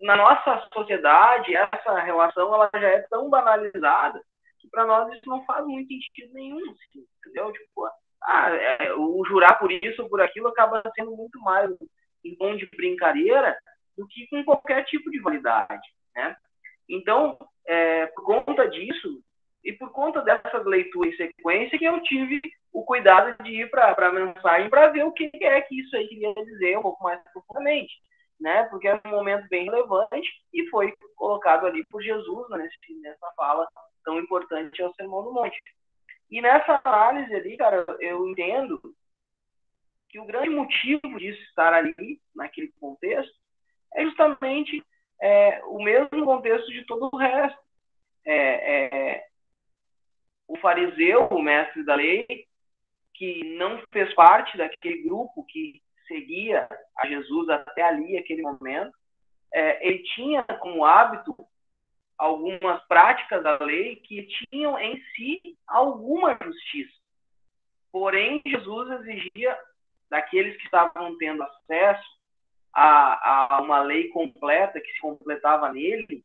Na nossa sociedade, essa relação ela já é tão banalizada que para nós isso não faz muito sentido nenhum. Assim, entendeu? Tipo, o jurar por isso ou por aquilo acaba sendo muito mais em tom de brincadeira do que com qualquer tipo de validade. Né? Então, por conta disso, e por conta dessas leituras em sequência, que eu tive o cuidado de ir para a mensagem para ver o que é que isso aí queria dizer um pouco mais profundamente. Né? Porque é um momento bem relevante e foi colocado ali por Jesus, né? Nessa fala tão importante ao Sermão do Monte. E nessa análise ali, cara, eu entendo que o grande motivo disso estar ali, naquele contexto, é justamente o mesmo contexto de todo o resto. O fariseu, o mestre da lei, que não fez parte daquele grupo que seguia a Jesus até ali, aquele momento, ele tinha como hábito algumas práticas da lei que tinham em si alguma justiça. Porém, Jesus exigia daqueles que estavam tendo acesso a uma lei completa, que se completava nele,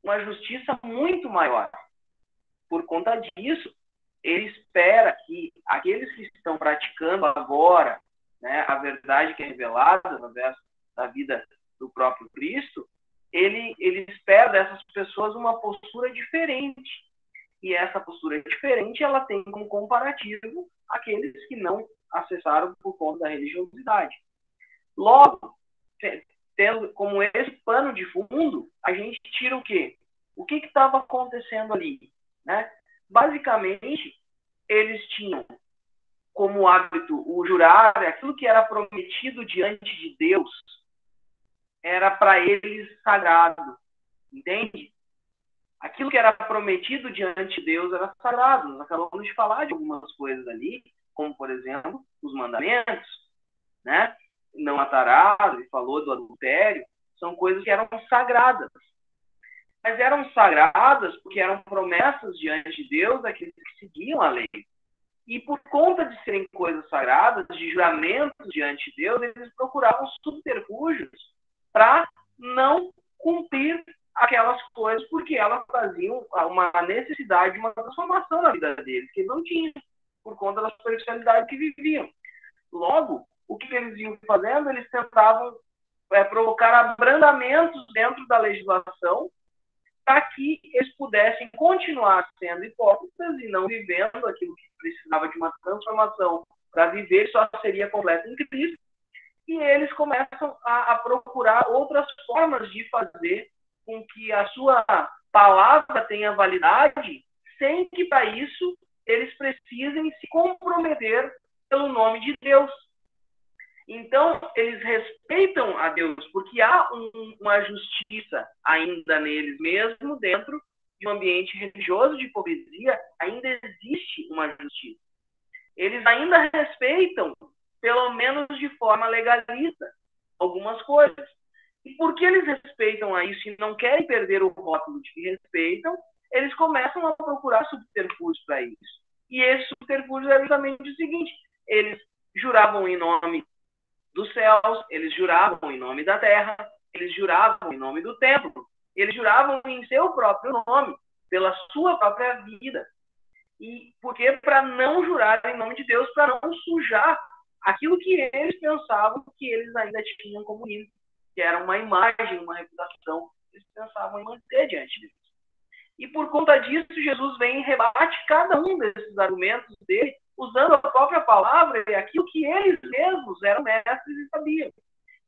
uma justiça muito maior. Por conta disso, ele espera que aqueles que estão praticando agora, né, a verdade que é revelada através da vida do próprio Cristo, ele espera dessas pessoas uma postura diferente. E essa postura diferente, ela tem como comparativo aqueles que não acessaram por conta da religiosidade. Logo, tendo como esse pano de fundo, a gente tira o quê? O que estava acontecendo ali? Né? Basicamente, eles tinham como hábito o jurar, aquilo que era prometido diante de Deus, era para eles sagrado, entende? Aquilo que era prometido diante de Deus era sagrado. Nós acabamos de falar de algumas coisas ali, como, por exemplo, os mandamentos, né? Não matarás, ele falou do adultério, são coisas que eram sagradas. Mas eram sagradas porque eram promessas diante de Deus daqueles que seguiam a lei. E por conta de serem coisas sagradas, de juramentos diante de Deus, eles procuravam subterfúgios para não cumprir aquelas coisas, porque elas faziam uma necessidade, uma transformação na vida deles, que eles não tinham, por conta da superficialidade que viviam. Logo, o que eles iam fazendo? Eles tentavam provocar abrandamentos dentro da legislação para que eles pudessem continuar sendo hipócritas e não vivendo aquilo que precisava de uma transformação para viver, só seria completa em Cristo. E eles começam a procurar outras formas de fazer com que a sua palavra tenha validade, sem que para isso eles precisem se comprometer pelo nome de Deus. Então, eles respeitam a Deus, porque há uma justiça ainda neles, mesmo dentro de um ambiente religioso de hipocrisia, ainda existe uma justiça. Eles ainda respeitam, pelo menos de forma legalista, algumas coisas. E porque eles respeitam a isso e não querem perder o rótulo de que respeitam, eles começam a procurar subterfúgios para isso. E esse subterfúgio é justamente o seguinte: eles juravam em nome dos céus, eles juravam em nome da terra, eles juravam em nome do templo, eles juravam em seu próprio nome, pela sua própria vida. E porque para não jurar em nome de Deus, para não sujar aquilo que eles pensavam que eles ainda tinham como ídolo, que era uma imagem, uma reputação que eles pensavam em manter diante de Deus. E por conta disso, Jesus vem e rebate cada um desses argumentos dele, usando a própria palavra e aquilo que eles mesmos eram mestres e sabiam.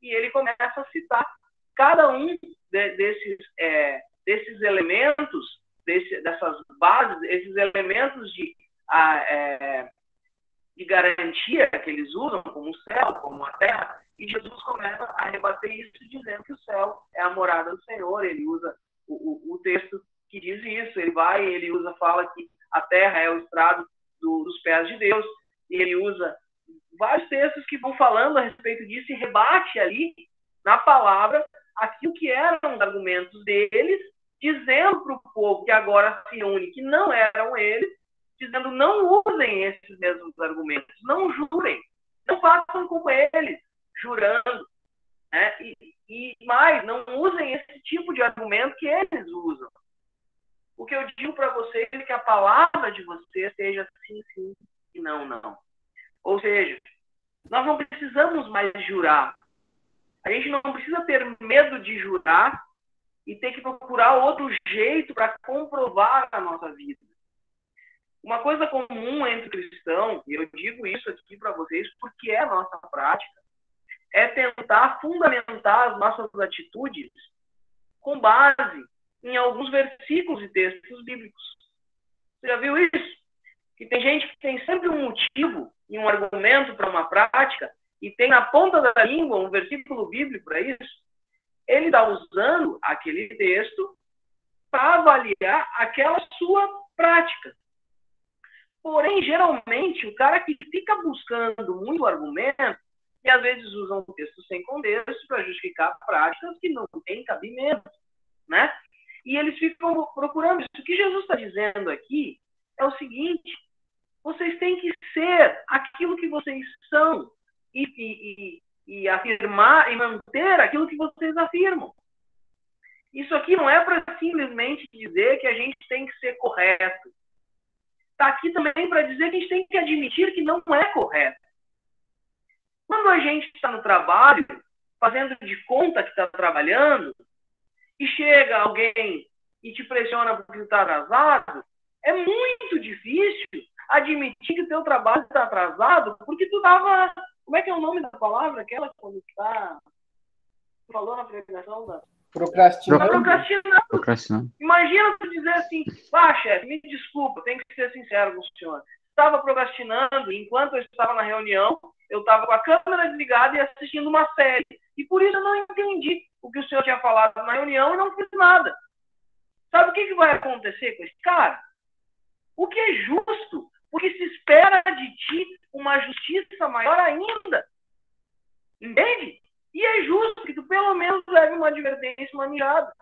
E ele começa a citar cada um desses elementos, dessas bases, esses elementos de garantia que eles usam, como o céu, como a terra, e Jesus começa a rebater isso dizendo que o céu é a morada do Senhor. Ele usa o texto que diz isso, ele fala que a terra é o estrado dos pés de Deus, e ele usa vários textos que vão falando a respeito disso e rebate ali, na palavra, aquilo que eram os argumentos deles, dizendo para o povo que agora se une, que não eram eles, dizendo: não usem esses mesmos argumentos, não jurem, não façam como eles, jurando, né? E mais, não usem esse tipo de argumento que eles usam. O que eu digo para vocês é que a palavra de vocês seja sim, sim e não, não. Ou seja, nós não precisamos mais jurar. A gente não precisa ter medo de jurar e ter que procurar outro jeito para comprovar a nossa vida. Uma coisa comum entre cristãos, e eu digo isso aqui para vocês porque é a nossa prática, é tentar fundamentar as nossas atitudes com base em alguns versículos e textos bíblicos. Você já viu isso? Que tem gente que tem sempre um motivo e um argumento para uma prática e tem na ponta da língua um versículo bíblico para isso. Ele está usando aquele texto para avaliar aquela sua prática. Porém, geralmente, o cara que fica buscando muito argumento, e às vezes usa um texto sem contexto para justificar práticas que não têm cabimento, né? E eles ficam procurando isso. O que Jesus está dizendo aqui é o seguinte: vocês têm que ser aquilo que vocês são e afirmar e manter aquilo que vocês afirmam. Isso aqui não é para simplesmente dizer que a gente tem que ser correto. Está aqui também para dizer que a gente tem que admitir que não é correto. Quando a gente está no trabalho, fazendo de conta que está trabalhando, e chega alguém e te pressiona porque está atrasado, é muito difícil admitir que o teu trabalho está atrasado porque tu estava... Como é que é o nome da palavra? Aquela quando está... Tu falou na pregação da... Procrastinando. Imagina tu dizer assim: chefe, me desculpa, tenho que ser sincero com o senhor. Estava procrastinando, e enquanto eu estava na reunião, eu estava com a câmera desligada e assistindo uma série. E por isso eu não entendi o que o senhor tinha falado na reunião e não fiz nada. Sabe o que vai acontecer com esse cara? O que é justo, porque se espera de ti uma justiça maior ainda. Entende? E é justo que tu pelo menos leve uma advertência, uma mirada.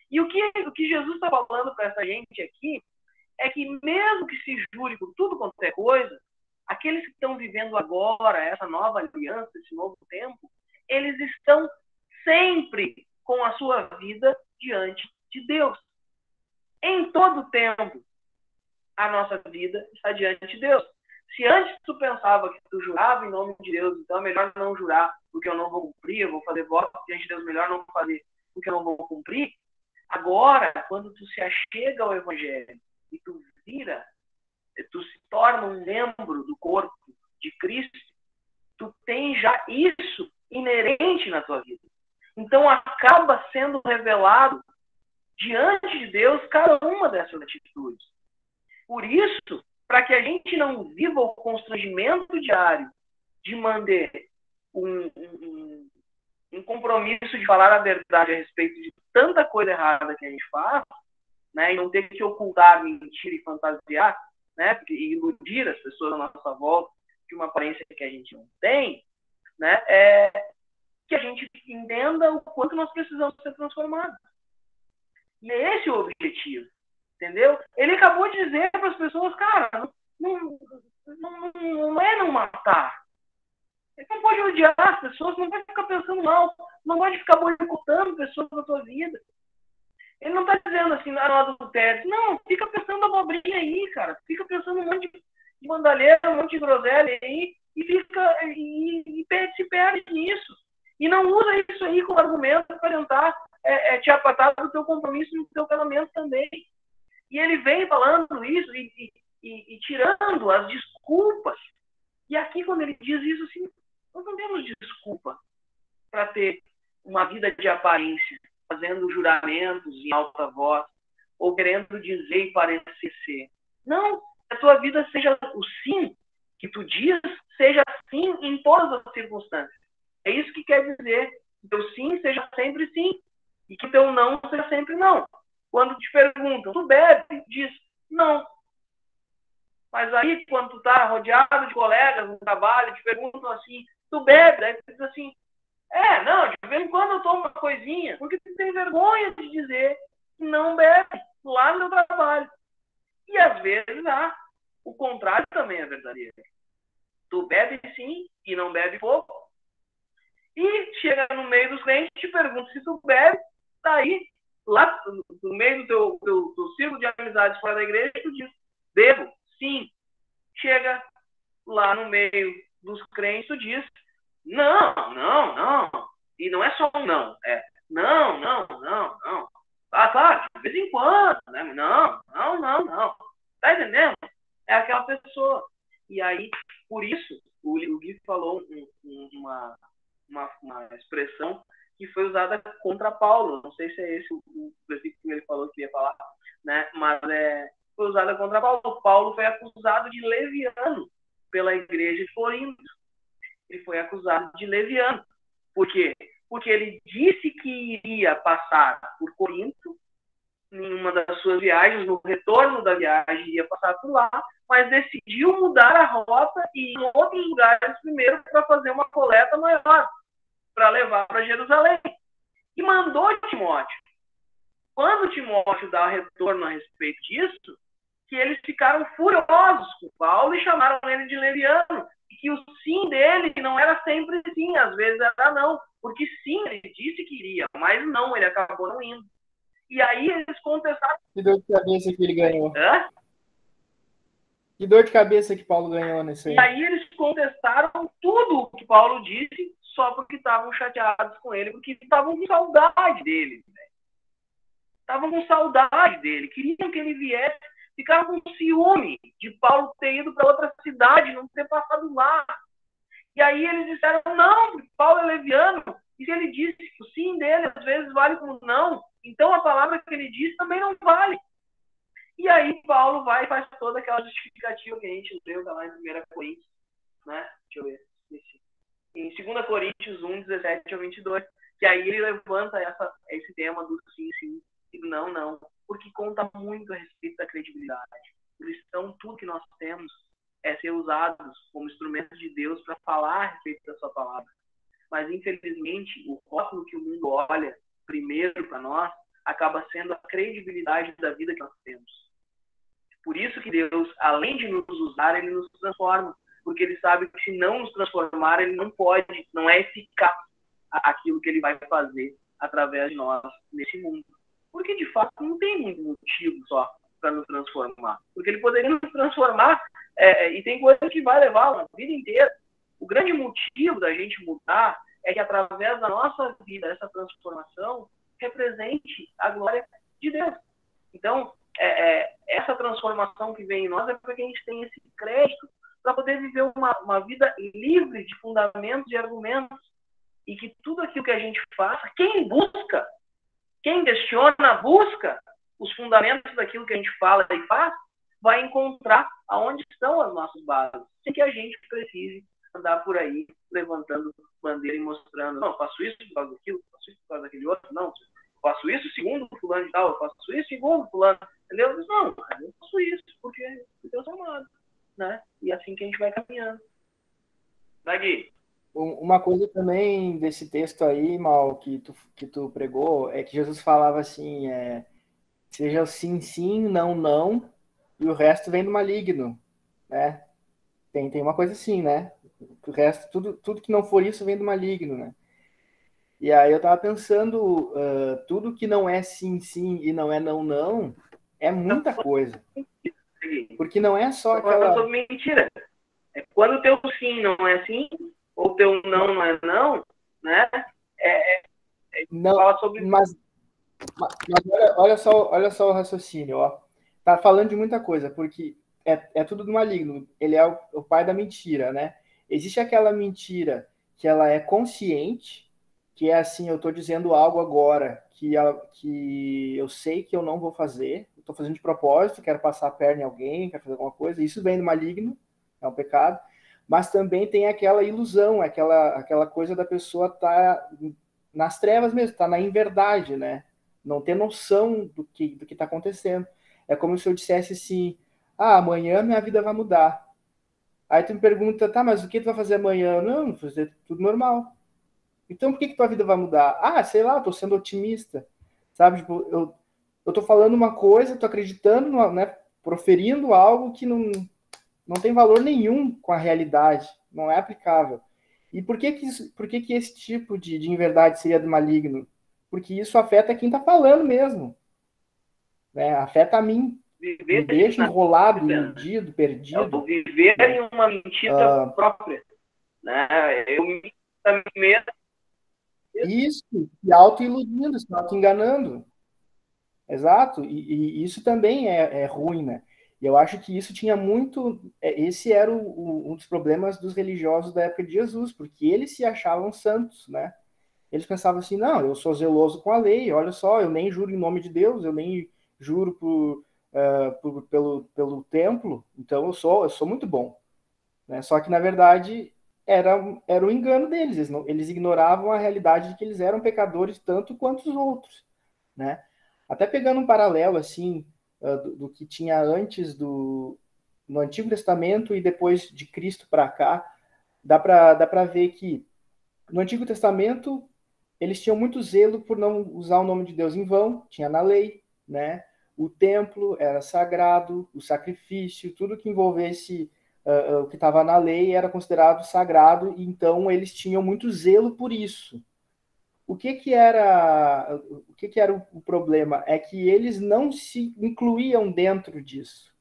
E o que Jesus está falando para essa gente aqui é que mesmo que se jure por tudo quanto é coisa, aqueles que estão vivendo agora essa nova aliança, esse novo tempo, eles estão sempre com a sua vida diante de Deus. Em todo tempo, a nossa vida está diante de Deus. Se antes tu pensava que tu jurava em nome de Deus, então é melhor não jurar porque eu não vou cumprir, eu vou fazer voto diante de Deus, melhor não fazer porque eu não vou cumprir. Agora, quando tu se achega ao Evangelho e tu se torna um membro do corpo de Cristo, tu tem já isso inerente na tua vida. Então acaba sendo revelado diante de Deus cada uma dessas atitudes. Por isso, para que a gente não viva o constrangimento diário de manter um compromisso de falar a verdade a respeito de tanta coisa errada que a gente faz, né, e não ter que ocultar, mentir e fantasiar, né, e iludir as pessoas à nossa volta de uma aparência que a gente não tem, né, é que a gente entenda o quanto nós precisamos ser transformados. E é esse o objetivo, entendeu? Ele acabou de dizer para as pessoas: cara, não é não matar. Você não pode odiar as pessoas, não pode ficar pensando mal, não pode ficar boicotando pessoas da sua vida. Ele não está dizendo assim, não adultério. Não, fica pensando abobrinha aí, cara. Fica pensando um monte de bandalheira, um monte de groselha aí, e se perde nisso. E não usa isso aí como argumento para tentar te apartar do teu compromisso no teu casamento também. E ele vem falando isso e tirando as desculpas. E aqui, quando ele diz isso, assim, nós não temos desculpa para ter uma vida de aparência, fazendo juramentos em alta voz, ou querendo dizer e parecer ser. Não, que a tua vida seja o sim que tu diz seja sim em todas as circunstâncias. É isso que quer dizer que teu sim seja sempre sim e que teu não seja sempre não. Quando te perguntam, tu bebe? Diz, não. Mas aí, quando tu tá rodeado de colegas no trabalho, te perguntam assim, tu bebe? Daí tu diz assim, não, de vez em quando eu tomo uma coisinha, porque tu tem vergonha de dizer que não bebe lá no meu trabalho. E às vezes, o contrário também é verdadeiro. Tu bebe sim e não bebe pouco. E chega no meio dos crentes e te pergunta se tu bebe, daí, lá no meio do teu círculo de amizades fora da igreja, tu diz, bebo, sim. Chega lá no meio dos crentes, tu diz, não. E não é só um não, não. Claro, de vez em quando, né? Não. Tá entendendo? É aquela pessoa. E aí, por isso, o Gui falou uma expressão que foi usada contra Paulo. Não sei se é esse o versículo que ele falou que ia falar, né? Mas foi usada contra Paulo. Paulo foi acusado de leviano pela igreja de Corinto. Ele foi acusado de leviano. Por quê? Porque ele disse que iria passar por Corinto em uma das suas viagens, no retorno da viagem ia passar por lá, mas decidiu mudar a rota e ir em outros lugares primeiro para fazer uma coleta maior, para levar para Jerusalém. E mandou Timóteo. Quando Timóteo dá retorno a respeito disso, que eles ficaram furiosos com Paulo e chamaram ele de leviano, e que o sim dele não era sempre sim, às vezes era não, porque sim, ele disse que iria, mas não, ele acabou não indo. E aí eles contestaram. Que dor de cabeça que ele ganhou. Hã? Que dor de cabeça que Paulo ganhou nisso aí. E aí eles contestaram tudo o que Paulo disse, só porque estavam chateados com ele, porque estavam com saudade dele. Estavam com saudade dele, queriam que ele viesse, ficaram com ciúme de Paulo ter ido para outra cidade, não ter passado lá. E aí eles disseram, não, Paulo é leviano, e se ele disse que o sim dele às vezes vale como não, então a palavra que ele disse também não vale. E aí Paulo vai e faz toda aquela justificativa que a gente leu lá em 1 Coríntios, né? Deixa eu ver. Em 2 Coríntios 1, 17 ao 22, que aí ele levanta esse tema do sim, e não, porque conta muito a respeito da credibilidade. Cristão, tudo que nós temos é ser usados como instrumentos de Deus para falar a respeito da sua palavra. Mas, infelizmente, o rótulo que o mundo olha primeiro para nós acaba sendo a credibilidade da vida que nós temos. Por isso que Deus, além de nos usar, ele nos transforma. Porque ele sabe que se não nos transformar, ele não pode, não é eficaz aquilo que ele vai fazer através de nós nesse mundo. Porque, de fato, não tem muito motivo só para nos transformar. Porque ele poderia nos transformar e tem coisas que vai levar uma vida inteira. O grande motivo da gente mudar é que, através da nossa vida, essa transformação represente a glória de Deus. Então, essa transformação que vem em nós é porque a gente tem esse crédito para poder viver uma vida livre de fundamentos e argumentos. E que tudo aquilo que a gente faça, quem busca, quem questiona, busca os fundamentos daquilo que a gente fala e faz, vai encontrar aonde estão as nossas bases. Sem que a gente precise andar por aí levantando bandeira e mostrando, não, eu faço isso por causa daquilo, eu faço isso por causa daquele outro, não, eu faço isso segundo o fulano de tal, eu faço isso segundo o fulano, entendeu? Não, eu faço isso porque Deus é amado, né? E assim que a gente vai caminhando. Vai, Gui. Uma coisa também desse texto aí, Mal, que tu pregou, é que Jesus falava assim, seja sim, sim, não, não, e o resto vem do maligno, né? Tem uma coisa assim, né? O resto, tudo que não for isso vem do maligno, né? E aí eu tava pensando, tudo que não é sim, sim e não é não, não, é muita coisa. Porque não é só aquela... sobre mentira. Quando o teu sim não é sim, ou o teu não é não, né? Não, fala sobre... mas olha só o raciocínio, ó. Tá falando de muita coisa, porque é tudo do maligno. Ele é o pai da mentira, né? Existe aquela mentira que ela é consciente, que é assim, eu tô dizendo algo agora que eu sei que eu não vou fazer, eu tô fazendo de propósito, quero passar a perna em alguém, quero fazer alguma coisa, isso vem do maligno, é um pecado. mas também tem aquela ilusão, aquela coisa da pessoa estar nas trevas mesmo, estar na inverdade, né? Não ter noção do que está acontecendo. É como se eu dissesse assim, amanhã minha vida vai mudar. Aí tu me pergunta, tá, mas o que tu vai fazer amanhã? Não, vou fazer tudo normal. Então por que tua vida vai mudar? Sei lá, eu tô sendo otimista, sabe? Tipo, eu tô falando uma coisa, tô acreditando, né? Proferindo algo que não tem valor nenhum com a realidade, não é aplicável. E por que esse tipo de inverdade seria maligno? Porque isso afeta quem está falando mesmo, né? Afeta a mim, me Viver deixa na enrolado, dúvida, iludido, é perdido. o viver Né? em uma mentira própria, né? Eu me mesmo. Isso, se auto-iludindo, se auto-enganando. Exato, e isso também é ruim, né? E eu acho que isso tinha muito. Esse era um dos problemas dos religiosos da época de Jesus, porque eles se achavam santos, né? Eles pensavam assim: não, eu sou zeloso com a lei, olha só, eu nem juro em nome de Deus, eu nem juro pelo templo, então eu sou muito bom. Né? Só que, na verdade, era o engano deles, eles ignoravam a realidade de que eles eram pecadores tanto quanto os outros. Né? Até pegando um paralelo assim do que tinha antes no Antigo Testamento e depois de Cristo para cá, dá para ver que no Antigo Testamento eles tinham muito zelo por não usar o nome de Deus em vão, tinha na lei, né? O templo era sagrado, o sacrifício, tudo que envolvesse o que estava na lei era considerado sagrado, e então eles tinham muito zelo por isso. O que era o problema? É que eles não se incluíam dentro disso.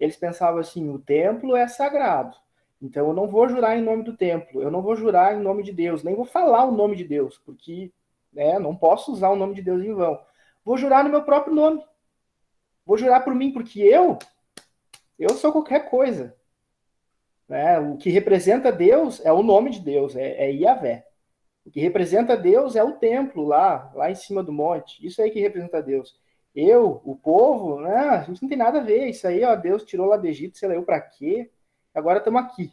Eles pensavam assim: o templo é sagrado, então eu não vou jurar em nome do templo, eu não vou jurar em nome de Deus, nem vou falar o nome de Deus, porque não posso usar o nome de Deus em vão. Vou jurar no meu próprio nome. Vou jurar por mim, porque eu sou qualquer coisa. Né? O que representa Deus é o nome de Deus, é Yahvé. O que representa Deus é o templo lá em cima do monte. Isso aí que representa Deus. O povo, né? A gente não tem nada a ver. Isso aí, ó, Deus tirou lá do Egito, sei lá eu para quê. Agora estamos aqui,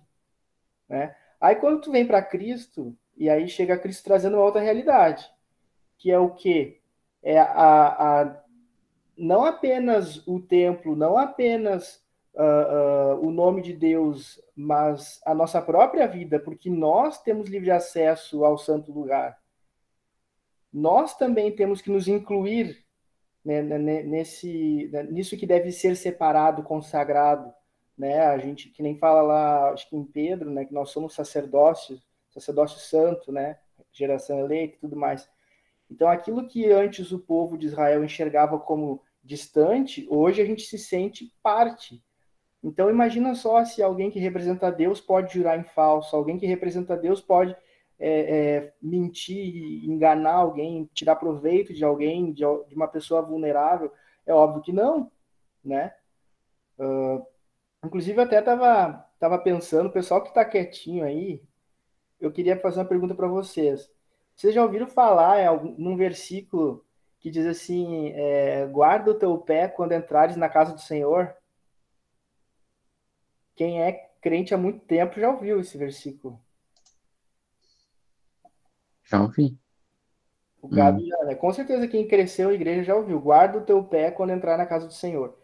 né? Aí quando tu vem para Cristo, e aí chega Cristo trazendo uma outra realidade, que é o quê? É não apenas o templo, não apenas o nome de Deus, mas a nossa própria vida, porque nós temos livre acesso ao santo lugar. Nós também temos que nos incluir, né, nisso que deve ser separado, consagrado. Né? A gente, que nem fala lá, acho que em Pedro, né, que nós somos sacerdócio santo, né? Geração eleita e tudo mais. Então, aquilo que antes o povo de Israel enxergava como distante, hoje a gente se sente parte. Então, imagina só se alguém que representa Deus pode jurar em falso, alguém que representa Deus pode mentir, enganar alguém, tirar proveito de alguém, de uma pessoa vulnerável. É óbvio que não, né? Inclusive, eu até estava pensando, o pessoal que está quietinho aí, eu queria fazer uma pergunta para vocês. Vocês já ouviram falar num versículo que diz assim, guarda o teu pé quando entrares na casa do Senhor? Quem é crente há muito tempo já ouviu esse versículo. Já ouvi. O Gabi já, né? Com certeza quem cresceu em igreja já ouviu. Guarda o teu pé quando entrar na casa do Senhor.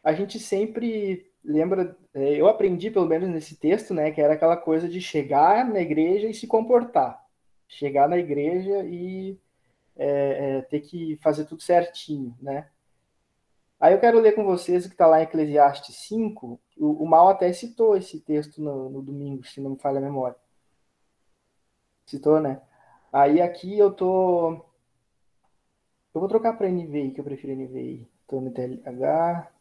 A gente sempre lembra, eu aprendi pelo menos nesse texto, né, que era aquela coisa de chegar na igreja e se comportar. Chegar na igreja e ter que fazer tudo certinho, né? Aí eu quero ler com vocês o que está lá em Eclesiastes 5. O Mal até citou esse texto no domingo, se não me falha a memória. Citou, né? Aí aqui eu vou trocar para NVI, que eu prefiro NVI. Estou no TLH.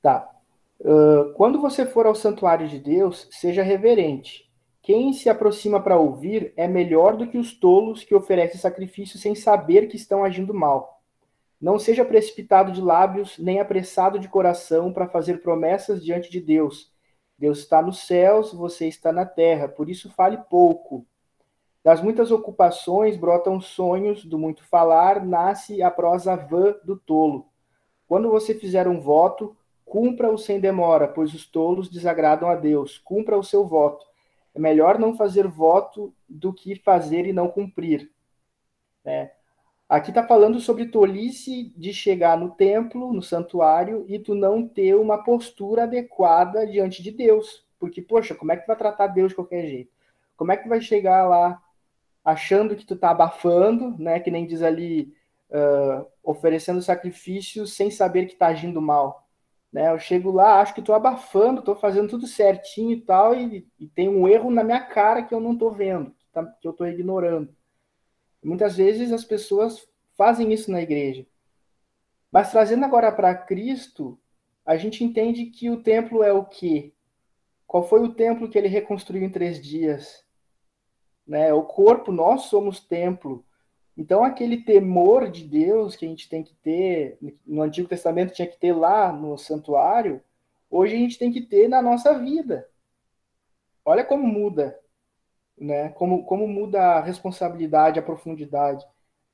Tá. Quando você for ao santuário de Deus, seja reverente. Quem se aproxima para ouvir é melhor do que os tolos que oferecem sacrifício sem saber que estão agindo mal. Não seja precipitado de lábios, nem apressado de coração para fazer promessas diante de Deus. Deus está nos céus, você está na terra, por isso fale pouco. Das muitas ocupações brotam sonhos, do muito falar nasce a prosa vã do tolo. Quando você fizer um voto, Cumpra-o sem demora, pois os tolos desagradam a Deus. Cumpra o seu voto. É melhor não fazer voto do que fazer e não cumprir. Aqui está falando sobre tolice de chegar no templo, no santuário, e tu não ter uma postura adequada diante de Deus. Porque, poxa, como é que tu vai tratar Deus de qualquer jeito? Como é que tu vai chegar lá achando que tu tá abafando, né? Que nem diz ali, oferecendo sacrifício sem saber que tá agindo mal. Né? Eu chego lá, acho que tô abafando, tô fazendo tudo certinho e tal, e tem um erro na minha cara que eu não tô vendo, que eu tô ignorando. Muitas vezes as pessoas fazem isso na igreja. Mas trazendo agora para Cristo, a gente entende que o templo é o quê? Qual foi o templo que ele reconstruiu em 3 dias? Né? O corpo, nós somos templo. Então, aquele temor de Deus que a gente tem que ter, no Antigo Testamento tinha que ter lá no santuário, hoje a gente tem que ter na nossa vida. Olha como muda, né? Como muda a responsabilidade, a profundidade.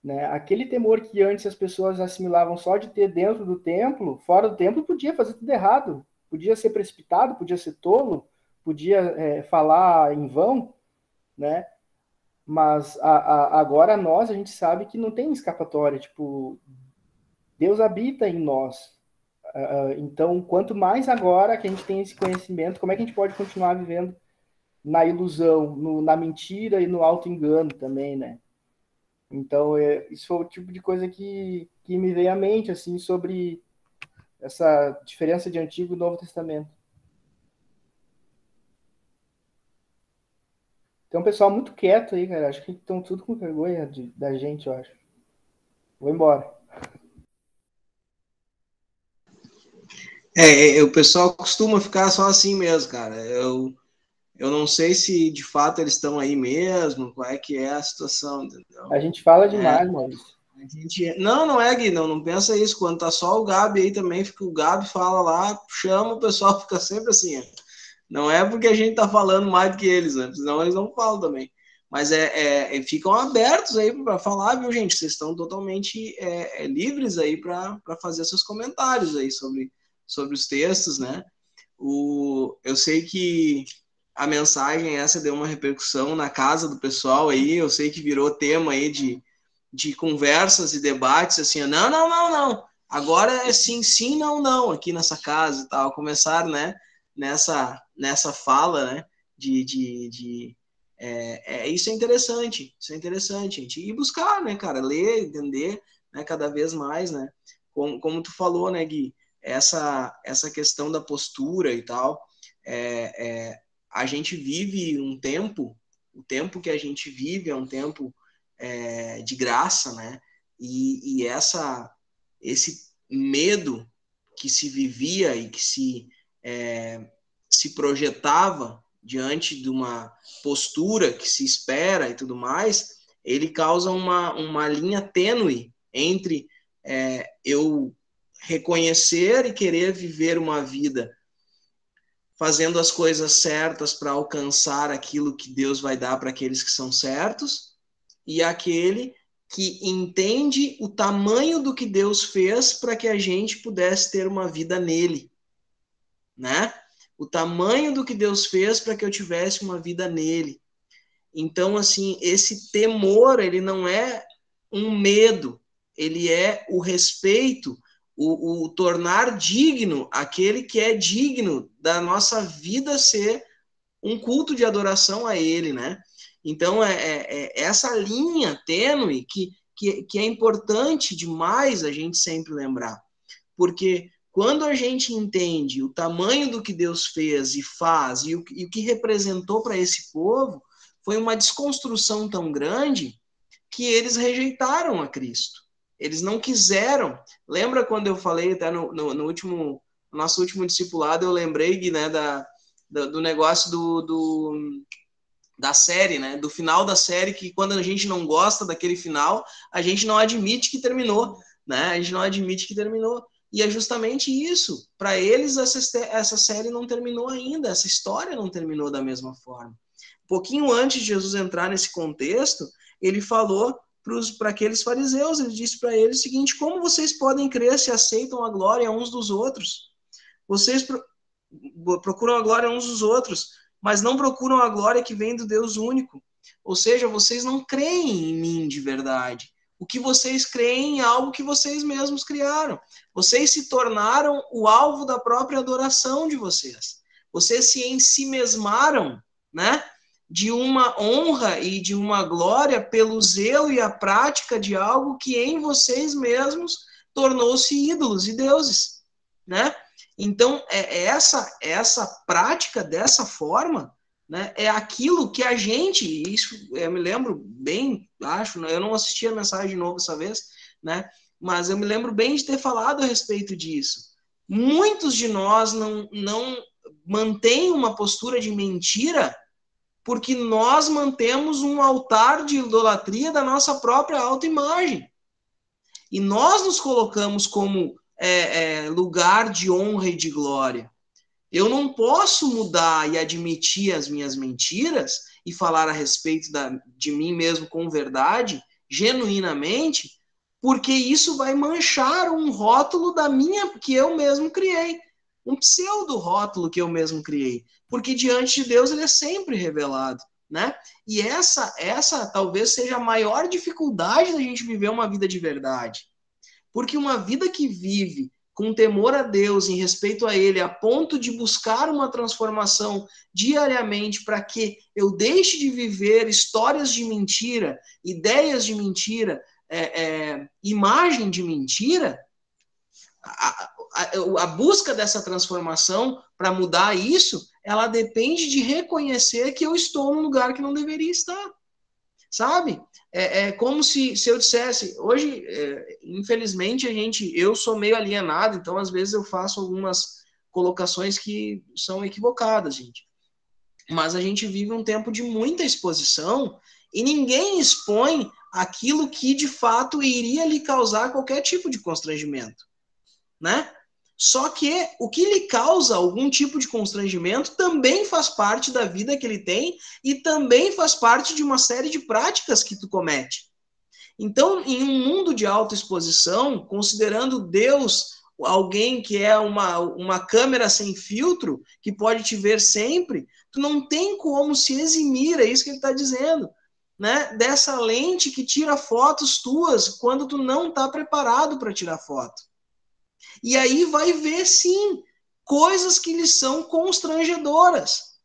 Né? Aquele temor que antes as pessoas assimilavam só de ter dentro do templo, fora do templo, podia fazer tudo errado. Podia ser precipitado, podia ser tolo, podia falar em vão, né? Mas agora a gente sabe que não tem escapatória. Tipo, Deus habita em nós. Então, quanto mais agora que a gente tem esse conhecimento, como é que a gente pode continuar vivendo na ilusão, na mentira e no auto-engano também, né? Então, isso foi o tipo de coisa que me veio à mente, assim, sobre essa diferença de Antigo e Novo Testamento. Tem um pessoal muito quieto aí, cara. Acho que estão tudo com vergonha da gente, eu acho. Vou embora. O pessoal costuma ficar só assim mesmo, cara. Eu não sei se de fato eles estão aí mesmo, qual é que é a situação, entendeu? A gente fala demais, Maurício. Não é, Gui, não pensa isso. Quando tá só o Gabi aí também, o Gabi fala lá, chama, o pessoal fica sempre assim. Não é porque a gente tá falando mais do que eles, né? Senão eles não falam também. Mas ficam abertos aí para falar, viu, gente? Vocês estão totalmente livres aí para fazer seus comentários aí sobre os textos, né? Eu sei que a mensagem essa deu uma repercussão na casa do pessoal aí, eu sei que virou tema aí de conversas e debates, assim, não, agora é sim, não, aqui nessa casa e tal, começaram, né, nessa fala, né, isso é interessante, gente, e buscar, né, cara, ler, entender, né, cada vez mais, né, como tu falou, né, Gui, essa questão da postura e tal, a gente vive um tempo, o tempo que a gente vive é um tempo de graça, né? E esse medo que se vivia e que se projetava diante de uma postura que se espera e tudo mais, ele causa uma linha tênue entre eu reconhecer e querer viver uma vida fazendo as coisas certas para alcançar aquilo que Deus vai dar para aqueles que são certos, e aquele que entende o tamanho do que Deus fez para que a gente pudesse ter uma vida nele, né? O tamanho do que Deus fez para que eu tivesse uma vida nele. Então, assim, esse temor, ele não é um medo, ele é o respeito, o tornar digno aquele que é digno da nossa vida ser um culto de adoração a ele, né? Então, essa linha tênue que é importante demais a gente sempre lembrar. Porque quando a gente entende o tamanho do que Deus fez e faz e o que representou para esse povo, foi uma desconstrução tão grande que eles rejeitaram a Cristo. Eles não quiseram. Lembra quando eu falei até no nosso último discipulado, eu lembrei, né, do negócio da série, né? Do final da série, que quando a gente não gosta daquele final, a gente não admite que terminou, né? A gente não admite que terminou. E é justamente isso. Para eles, essa série não terminou ainda, essa história não terminou da mesma forma. Um pouquinho antes de Jesus entrar nesse contexto, ele falou para aqueles fariseus, ele disse para eles o seguinte: como vocês podem crer se aceitam a glória uns dos outros? Vocês procuram a glória uns dos outros, mas não procuram a glória que vem do Deus único. Ou seja, vocês não creem em mim de verdade. O que vocês creem é algo que vocês mesmos criaram. Vocês se tornaram o alvo da própria adoração de vocês. Vocês se ensimesmaram, né, de uma honra e de uma glória pelo zelo e a prática de algo que em vocês mesmos tornou-se ídolos e deuses, né? Então, essa prática dessa forma, né, é aquilo que a gente, isso eu me lembro bem, acho, eu não assisti a mensagem de novo essa vez, né, mas eu me lembro bem de ter falado a respeito disso. Muitos de nós não mantêm uma postura de mentira porque nós mantemos um altar de idolatria da nossa própria autoimagem. E nós nos colocamos como lugar de honra e de glória. Eu não posso mudar e admitir as minhas mentiras e falar a respeito de mim mesmo com verdade, genuinamente, porque isso vai manchar um rótulo que eu mesmo criei, um pseudo-rótulo que eu mesmo criei, porque diante de Deus ele é sempre revelado, né? E essa talvez seja a maior dificuldade da gente viver uma vida de verdade, porque uma vida que vive com temor a Deus, em respeito a Ele, a ponto de buscar uma transformação diariamente para que eu deixe de viver histórias de mentira, ideias de mentira, imagem de mentira, a busca dessa transformação para mudar isso, ela depende de reconhecer que eu estou num lugar que não deveria estar. Sabe? É como se eu dissesse, hoje, infelizmente, eu sou meio alienado, então às vezes eu faço algumas colocações que são equivocadas, gente. Mas a gente vive um tempo de muita exposição e ninguém expõe aquilo que de fato iria lhe causar qualquer tipo de constrangimento, né? Só que o que lhe causa algum tipo de constrangimento também faz parte da vida que ele tem e também faz parte de uma série de práticas que tu comete. Então, em um mundo de autoexposição, considerando Deus alguém que é uma câmera sem filtro, que pode te ver sempre, tu não tem como se eximir, é isso que ele está dizendo, né? Dessa lente que tira fotos tuas quando tu não está preparado para tirar foto. E aí vai ver, sim, coisas que lhe são constrangedoras.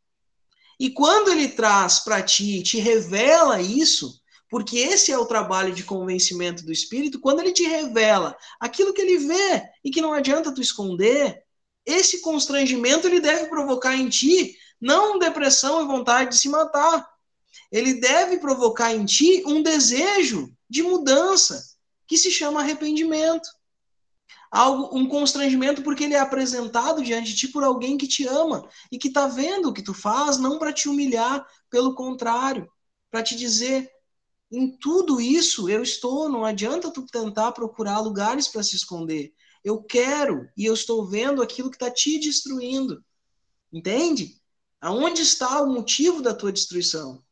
E quando ele traz para ti, te revela isso, porque esse é o trabalho de convencimento do Espírito, quando ele te revela aquilo que ele vê e que não adianta tu esconder, esse constrangimento ele deve provocar em ti não depressão e vontade de se matar. Ele deve provocar em ti um desejo de mudança, que se chama arrependimento. Um constrangimento porque ele é apresentado diante de ti por alguém que te ama e que está vendo o que tu faz, não para te humilhar, pelo contrário, para te dizer, em tudo isso eu estou, não adianta tu tentar procurar lugares para se esconder. Eu quero e eu estou vendo aquilo que está te destruindo. Entende? Aonde está o motivo da tua destruição?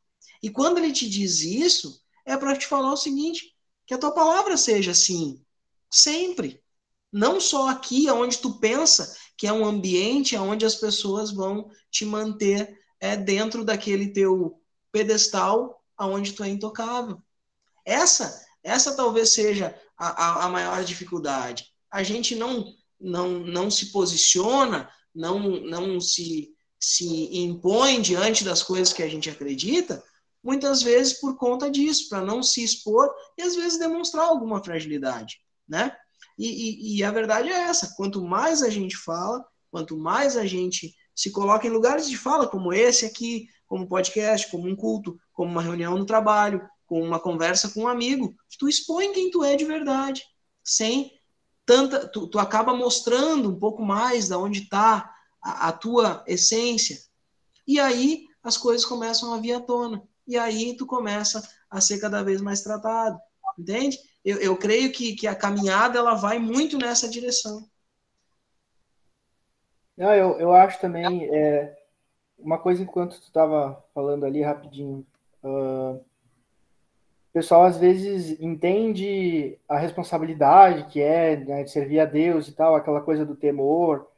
E quando ele te diz isso, é para te falar o seguinte, que a tua palavra seja assim, sempre. Não só aqui, onde tu pensa que é um ambiente onde as pessoas vão te manter dentro daquele teu pedestal onde tu é intocável. Essa talvez seja a maior dificuldade. A gente não se posiciona, não se impõe diante das coisas que a gente acredita, muitas vezes por conta disso, para não se expor e às vezes demonstrar alguma fragilidade, né? E a verdade é essa, quanto mais a gente fala, quanto mais a gente se coloca em lugares de fala como esse aqui, como podcast, como um culto, como uma reunião no trabalho, com uma conversa com um amigo, tu expõe quem tu é de verdade, sem tanta, tu acaba mostrando um pouco mais da onde está a tua essência, e aí as coisas começam a vir à tona, e aí tu começa a ser cada vez mais tratado, entende? Eu creio que a caminhada ela vai muito nessa direção. Não, eu acho também, uma coisa enquanto tu estava falando ali rapidinho, o pessoal às vezes entende a responsabilidade que é, né, de servir a Deus e tal, aquela coisa do temor,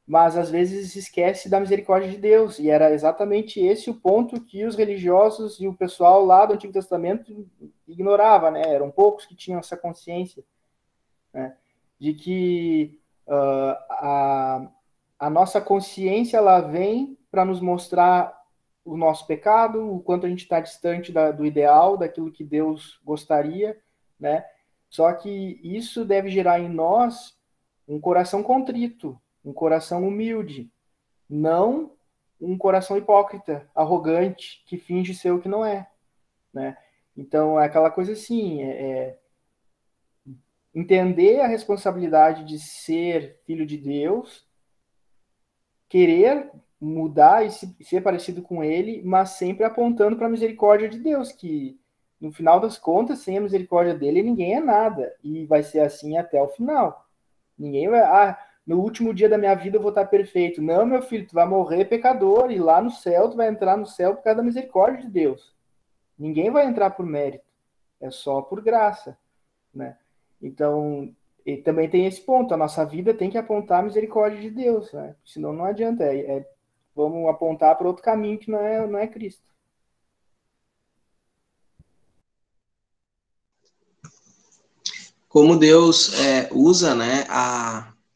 mas às vezes se esquece da misericórdia de Deus, e era exatamente esse o ponto que os religiosos e o pessoal lá do Antigo Testamento ignorava, né? Eram poucos que tinham essa consciência, né? De que a nossa consciência ela vem para nos mostrar o nosso pecado, o quanto a gente está distante do ideal, daquilo que Deus gostaria, né? Só que isso deve gerar em nós um coração contrito, um coração humilde, não um coração hipócrita, arrogante, que finge ser o que não é, né? Então, é aquela coisa assim, entender a responsabilidade de ser filho de Deus, querer mudar e ser parecido com ele, mas sempre apontando para a misericórdia de Deus, que no final das contas, sem a misericórdia dele, ninguém é nada, e vai ser assim até o final. Ninguém vai, no último dia da minha vida eu vou estar perfeito. Não, meu filho, tu vai morrer pecador, e lá no céu, tu vai entrar no céu por causa da misericórdia de Deus. Ninguém vai entrar por mérito, é só por graça, né? Então, e também tem esse ponto, a nossa vida tem que apontar a misericórdia de Deus, né? Senão não adianta, vamos apontar para outro caminho que não é Cristo. Como Deus usa, né,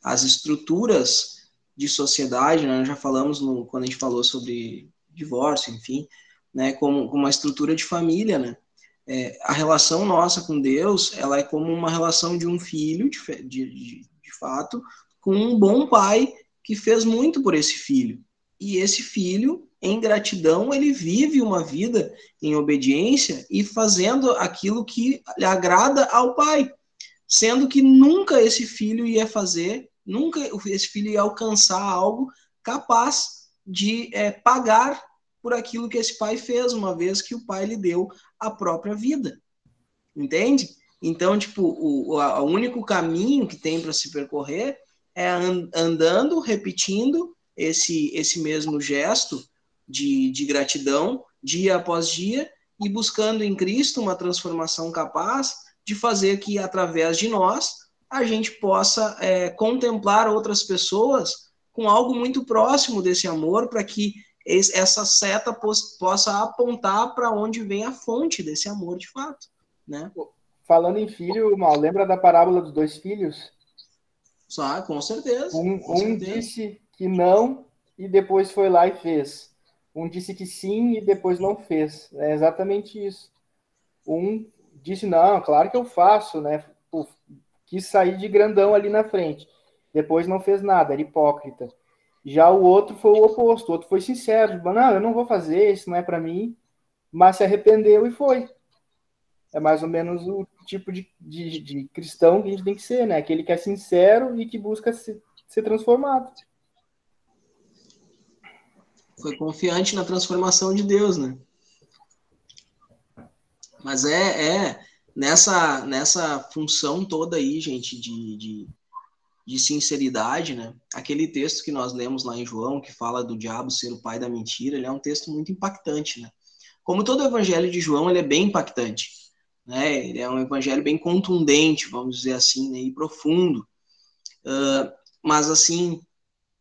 as estruturas de sociedade, né, nós já falamos quando a gente falou sobre divórcio, enfim, né, como uma estrutura de família, né? A relação nossa com Deus, ela é como uma relação de um filho, de fato, com um bom pai que fez muito por esse filho. E esse filho, em gratidão, ele vive uma vida em obediência e fazendo aquilo que lhe agrada ao pai. Sendo que nunca esse filho ia fazer, nunca esse filho ia alcançar algo capaz de pagar por aquilo que esse pai fez, uma vez que o pai lhe deu a própria vida. Entende? Então, tipo, o único caminho que tem para se percorrer é andando, repetindo esse mesmo gesto de gratidão, dia após dia, e buscando em Cristo uma transformação capaz de fazer que, através de nós, a gente possa contemplar outras pessoas com algo muito próximo desse amor, para que essa seta possa apontar para onde vem a fonte desse amor de fato, né? Falando em filho, Mal, lembra da parábola dos dois filhos? Só, com certeza. Um disse que não e depois foi lá e fez. Um disse que sim e depois não fez. É exatamente isso. Um disse, não, claro que eu faço, né? Pô, quis sair de grandão ali na frente. Depois não fez nada, era hipócrita. Já o outro foi o oposto. O outro foi sincero. Não, eu não vou fazer, isso não é para mim. Mas se arrependeu e foi. É mais ou menos o tipo de cristão que a gente tem que ser, né? Aquele que é sincero e que busca ser transformado. Foi confiante na transformação de Deus, né? Mas nessa função toda aí, gente, de sinceridade, né? Aquele texto que nós lemos lá em João, que fala do diabo ser o pai da mentira, ele é um texto muito impactante, né? Como todo o evangelho de João, ele é bem impactante, né? Ele é um evangelho bem contundente, vamos dizer assim, né? E profundo. Mas, assim,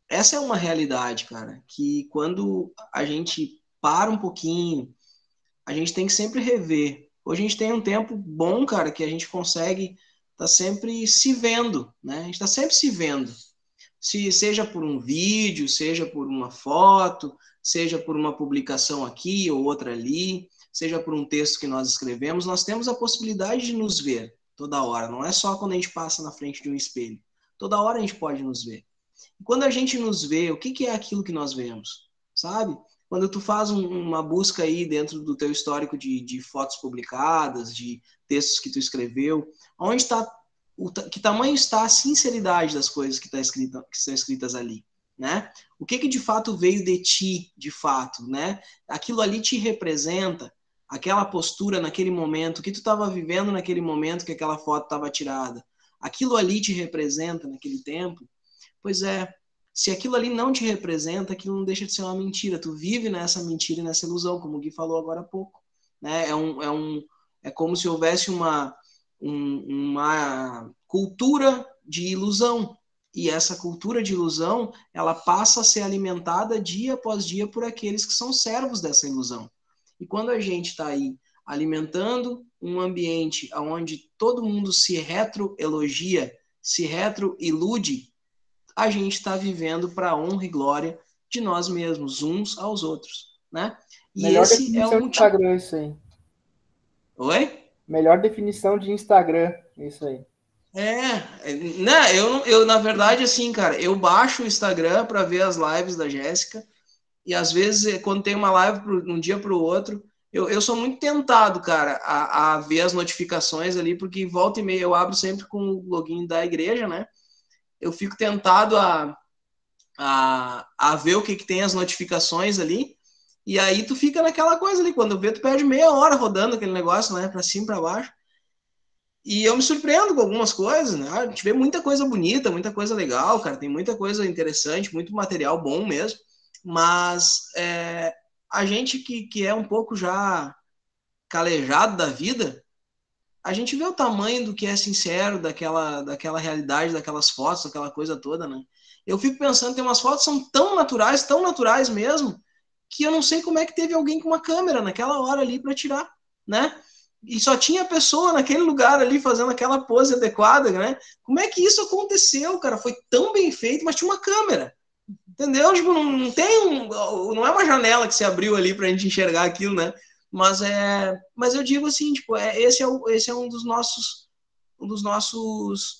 essa é uma realidade, cara, que quando a gente para um pouquinho, a gente tem que sempre rever. Hoje a gente tem um tempo bom, cara, que a gente consegue estar sempre se vendo, né? A gente está sempre se vendo. Seja por um vídeo, seja por uma foto, seja por uma publicação aqui ou outra ali, seja por um texto que nós escrevemos, nós temos a possibilidade de nos ver toda hora. Não é só quando a gente passa na frente de um espelho. Toda hora a gente pode nos ver. E quando a gente nos vê, o que é aquilo que nós vemos? Sabe? Quando tu faz uma busca aí dentro do teu histórico de fotos publicadas, de textos que tu escreveu, onde está, que tamanho está a sinceridade das coisas que estão escritas ali, né? O que de fato veio de ti, de fato, né? Aquilo ali te representa, aquela postura naquele momento, o que tu estava vivendo naquele momento que aquela foto estava tirada, aquilo ali te representa naquele tempo? Pois é, se aquilo ali não te representa, aquilo não deixa de ser uma mentira. Tu vive nessa mentira e nessa ilusão, como o Gui falou agora há pouco, né? É como se houvesse uma cultura de ilusão, E essa cultura de ilusão, ela passa a ser alimentada dia após dia por aqueles que são servos dessa ilusão. E quando a gente está aí alimentando um ambiente onde todo mundo se retroelogia, se retroilude, a gente está vivendo para a honra e glória de nós mesmos, uns aos outros, né? E Melhor esse é o definição de motivo. Instagram, isso aí. Oi? Melhor definição de Instagram, isso aí. Né, eu na verdade, assim, cara, eu baixo o Instagram para ver as lives da Jéssica, e às vezes, quando tem uma live um dia para o outro, eu sou muito tentado, cara, a ver as notificações ali, porque volta e meia eu abro sempre com o login da igreja, né? Eu fico tentado a ver o que tem as notificações ali, e aí tu fica naquela coisa ali, quando vê, tu perde meia hora rodando aquele negócio, né, para cima, para baixo. E eu me surpreendo com algumas coisas, né? A gente vê muita coisa bonita, muita coisa legal, cara. Tem muita coisa interessante, muito material bom mesmo. Mas a gente que é um pouco já calejado da vida, a gente vê o tamanho do que é sincero, daquela realidade, daquelas fotos, daquela coisa toda, né? Eu fico pensando, tem umas fotos que são tão naturais mesmo, que eu não sei como é que teve alguém com uma câmera naquela hora ali para tirar, né? E só tinha pessoa naquele lugar ali fazendo aquela pose adequada, né? Como é que isso aconteceu, cara? Foi tão bem feito, mas tinha uma câmera. Entendeu? Tipo, não é uma janela que se abriu ali pra gente enxergar aquilo, né? Mas eu digo assim, tipo, esse é um dos nossos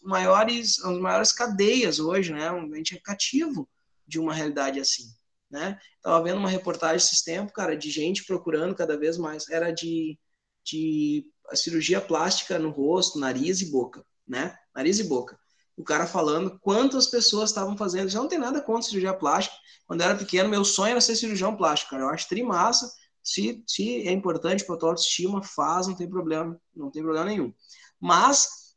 maiores cadeias hoje, né? A gente é cativo de uma realidade assim, né? Tava vendo uma reportagem esses tempos, cara, de gente procurando cada vez mais, era de cirurgia plástica no rosto, nariz e boca, né? Nariz e boca. O cara falando quantas pessoas estavam fazendo. Já não tem nada contra cirurgia plástica. Quando eu era pequeno, meu sonho era ser cirurgião plástico, cara. Eu acho trimassa. Se é importante para a tua autoestima, faz, não tem problema nenhum. Mas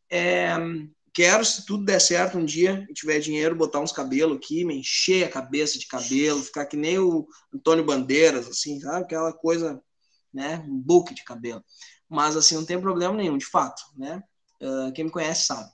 quero, se tudo der certo um dia, e tiver dinheiro, botar uns cabelos aqui, me encher a cabeça de cabelo, ficar que nem o Antônio Bandeiras, assim, sabe? Aquela coisa, né? Um buque de cabelo. Mas, assim, não tem problema nenhum, de fato, né? Quem me conhece sabe.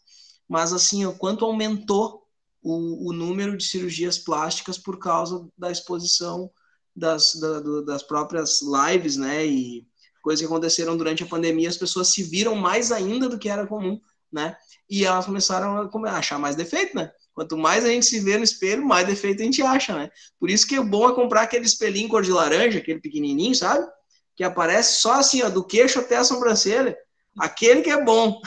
Mas, assim, o quanto aumentou o número de cirurgias plásticas por causa da exposição das próprias lives, né? E coisas que aconteceram durante a pandemia, as pessoas se viram mais ainda do que era comum, né? E elas começaram a achar mais defeito, né? Quanto mais a gente se vê no espelho, mais defeito a gente acha, né? Por isso que é bom é comprar aquele espelhinho cor de laranja, aquele pequenininho, sabe? Que aparece só assim, ó, do queixo até a sobrancelha. Aquele que é bom.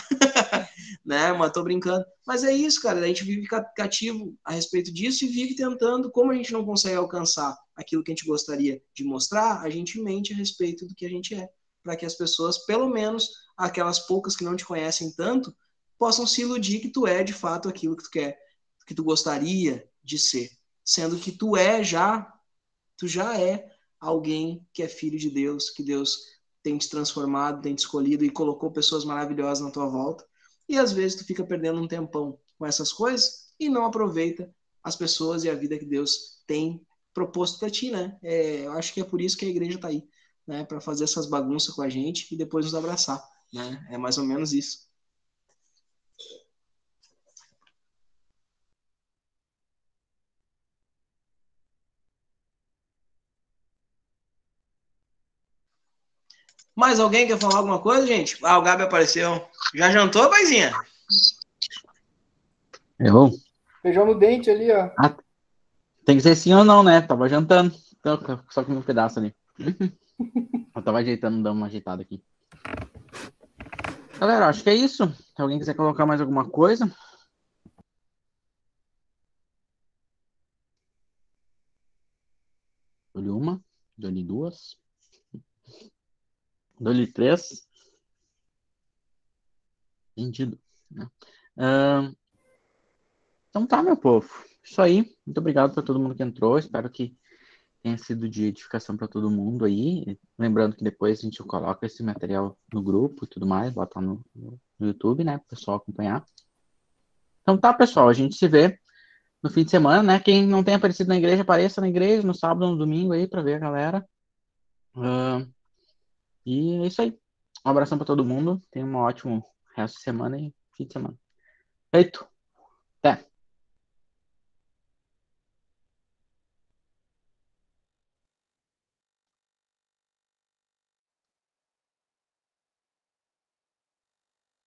Né? Mas tô brincando. Mas é isso, cara. A gente vive cativo a respeito disso e vive tentando, como a gente não consegue alcançar aquilo que a gente gostaria de mostrar, a gente mente a respeito do que a gente é. Para que as pessoas, pelo menos aquelas poucas que não te conhecem tanto, possam se iludir que tu é de fato aquilo que tu quer, que tu gostaria de ser. Sendo que tu já é alguém que é filho de Deus, que Deus tem te transformado, tem te escolhido e colocou pessoas maravilhosas na tua volta. E às vezes tu fica perdendo um tempão com essas coisas e não aproveita as pessoas e a vida que Deus tem proposto para ti, né? Eu acho que é por isso que a igreja tá aí, né? Para fazer essas bagunças com a gente e depois nos abraçar, né? É mais ou menos isso. Mais alguém quer falar alguma coisa, gente? Ah, o Gabi apareceu. Já jantou, paizinha? Eu? Feijão no dente ali, ó. Ah, tem que ser sim ou não, né? Tava jantando. Então, só comi um pedaço ali. Eu tava ajeitando, dando uma ajeitada aqui. Galera, acho que é isso. Se alguém quiser colocar mais alguma coisa. Dou-lhe uma, dou-lhe duas, dou-lhe três. Entendido, né? Então tá, meu povo. Isso aí. Muito obrigado para todo mundo que entrou. Espero que tenha sido de edificação para todo mundo aí. Lembrando que depois a gente coloca esse material no grupo e tudo mais, bota no YouTube, né? Para o pessoal acompanhar. Então tá, pessoal. A gente se vê no fim de semana, né? Quem não tem aparecido na igreja, apareça na igreja no sábado, no domingo aí, para ver a galera. E é isso aí. Um abração para todo mundo. Tenha um ótimo resto de semana e fim de semana. Feito. Até.